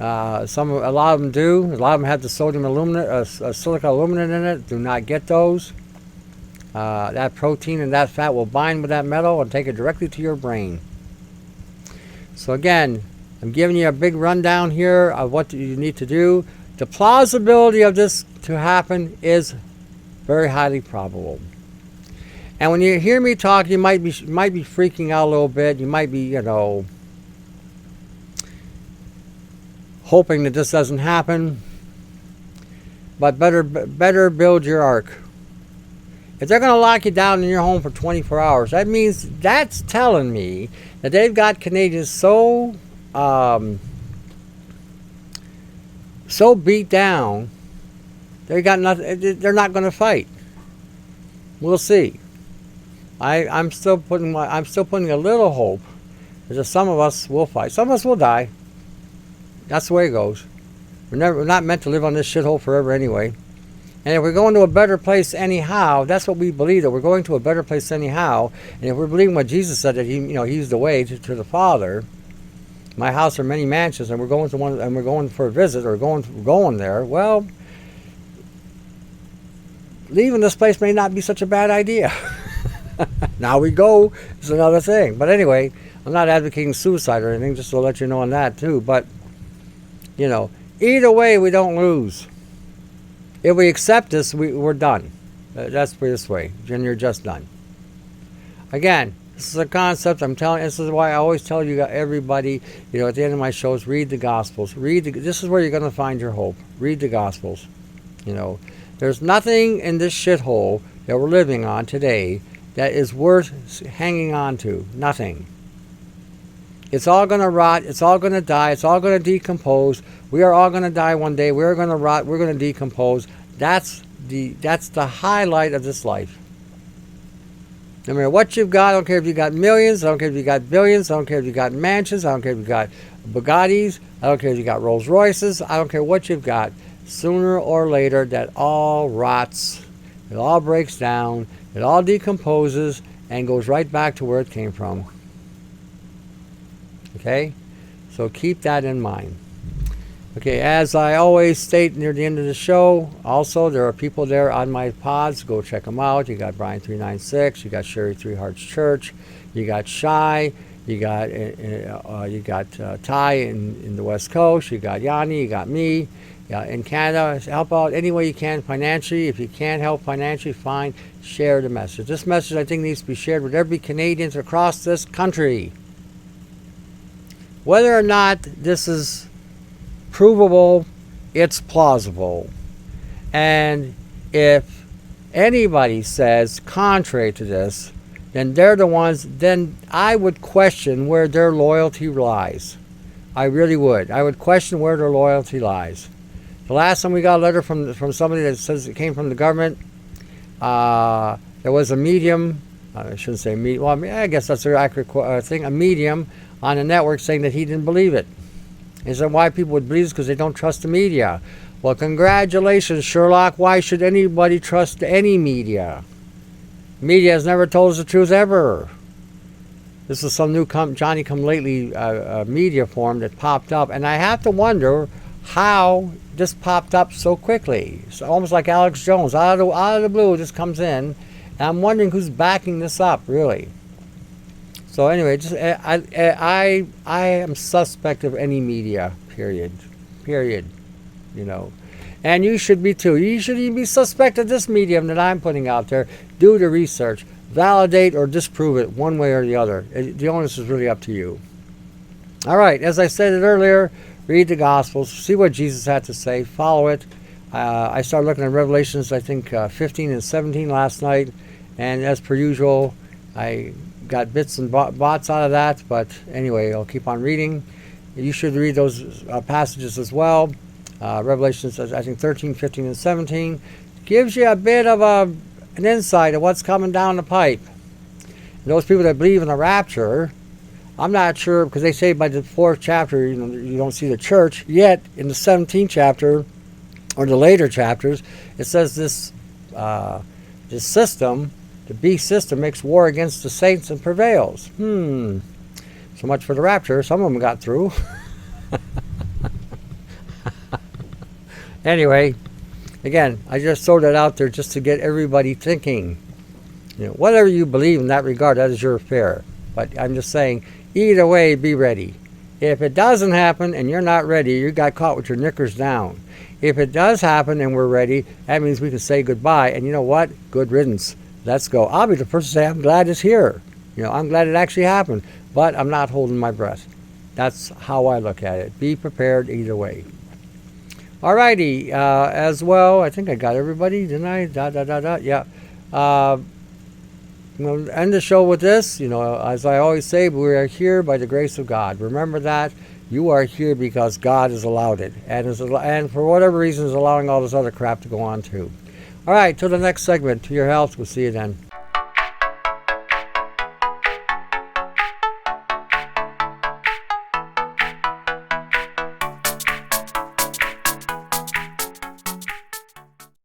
Speaker 1: A lot of them do. A lot of them have the sodium aluminate, silica aluminate in it. Do not get those. That protein and that fat will bind with that metal and take it directly to your brain. So again, I'm giving you a big rundown here of what you need to do. The plausibility of this to happen is very highly probable. And when you hear me talk, you might be freaking out a little bit. You might be, hoping that this doesn't happen. But better build your ark. If they're going to lock you down in your home for 24 hours, that's telling me that they've got Canadians so beat down, they're not going to fight. We'll see. I'm still putting a little hope that some of us will fight. Some of us will die. That's the way it goes. We're not meant to live on this shithole forever anyway. And if we're going to a better place anyhow, that's what we believe, that we're going to a better place anyhow. And if we're believing what Jesus said, that He's the way to the Father. My house are many mansions, and we're going to one, and we're going for a visit, or going there. Well, leaving this place may not be such a bad idea. Now we go is another thing. But anyway, I'm not advocating suicide or anything, just to let you know on that too. But either way, we don't lose. If we accept this, we're done. That's this way. Then you're just done. Again, this is a concept. This is why I always tell you, everybody, at the end of my shows, read the Gospels. This is where you're going to find your hope. Read the Gospels. There's nothing in this shithole that we're living on today that is worth hanging on to. Nothing. It's all going to rot. It's all going to die. It's all going to decompose. We are all going to die one day. We're going to rot. We're going to decompose. That's the highlight of this life. No matter what you've got, I don't care if you got millions, I don't care if you got billions, I don't care if you got mansions, I don't care if you got Bugattis, I don't care if you got Rolls Royces, I don't care what you've got. Sooner or later, that all rots. It all breaks down. It all decomposes and goes right back to where it came from. Okay? So keep that in mind. Okay, as I always state near the end of the show, also there are people there on my pods. Go check them out. You got Brian 396. You got Sherry 3 Hearts Church. You got Shy. You got Ty in the West Coast. You got Yanni. You got me. In Canada. Help out any way you can financially. If you can't help financially, fine. Share the message. This message, I think, needs to be shared with every Canadian across this country. Whether or not this is provable, it's plausible. And if anybody says contrary to this, then they're the ones, then I would question where their loyalty lies. I really would. I would question where their loyalty lies. The last time we got a letter from somebody that says it came from the government, there was a medium, I shouldn't say medium, well, I guess that's an accurate thing, a medium on the network saying that he didn't believe it. He said why people would believe this because they don't trust the media. Well, congratulations, Sherlock. Why should anybody trust any media? Media has never told us the truth ever. This is some new Johnny-come-lately media form that popped up, and I have to wonder how this popped up so quickly. It's almost like Alex Jones, out of the blue, just comes in, and I'm wondering who's backing this up, really. So anyway, just I am suspect of any media, period, and you should be too. You should even be suspect of this medium that I'm putting out there. Do the research, validate or disprove it one way or the other. The onus is really up to you. All right, as I said it earlier, read the Gospels, see what Jesus had to say, follow it. I started looking at Revelations, I think 15 and 17 last night, and as per usual, I got bits and bots out of that, but anyway, I'll keep on reading. You should read those passages as well. Revelations, I think 13, 15, and 17 gives you a bit of an insight of what's coming down the pipe. And those people that believe in the rapture, I'm not sure, because they say by the 4th chapter, you don't see the church. Yet in the 17th chapter, or the later chapters, it says this system, the beast system, makes war against the saints and prevails. So much for the rapture. Some of them got through. Anyway, again, I just throw that out there just to get everybody thinking. Whatever you believe in that regard, that is your affair. But I'm just saying, either way, be ready. If it doesn't happen and you're not ready, you got caught with your knickers down. If it does happen and we're ready, that means we can say goodbye. And you know what? Good riddance. Let's go. I'll be the first to say I'm glad it's here. I'm glad it actually happened. But I'm not holding my breath. That's how I look at it. Be prepared either way. Alrighty. As well, I think I got everybody, didn't I? Yeah. I'm going to end the show with this. As I always say, we are here by the grace of God. Remember that. You are here because God has allowed it. And for whatever reason is allowing all this other crap to go on too. All right, till the next segment. To your health. We'll see you then.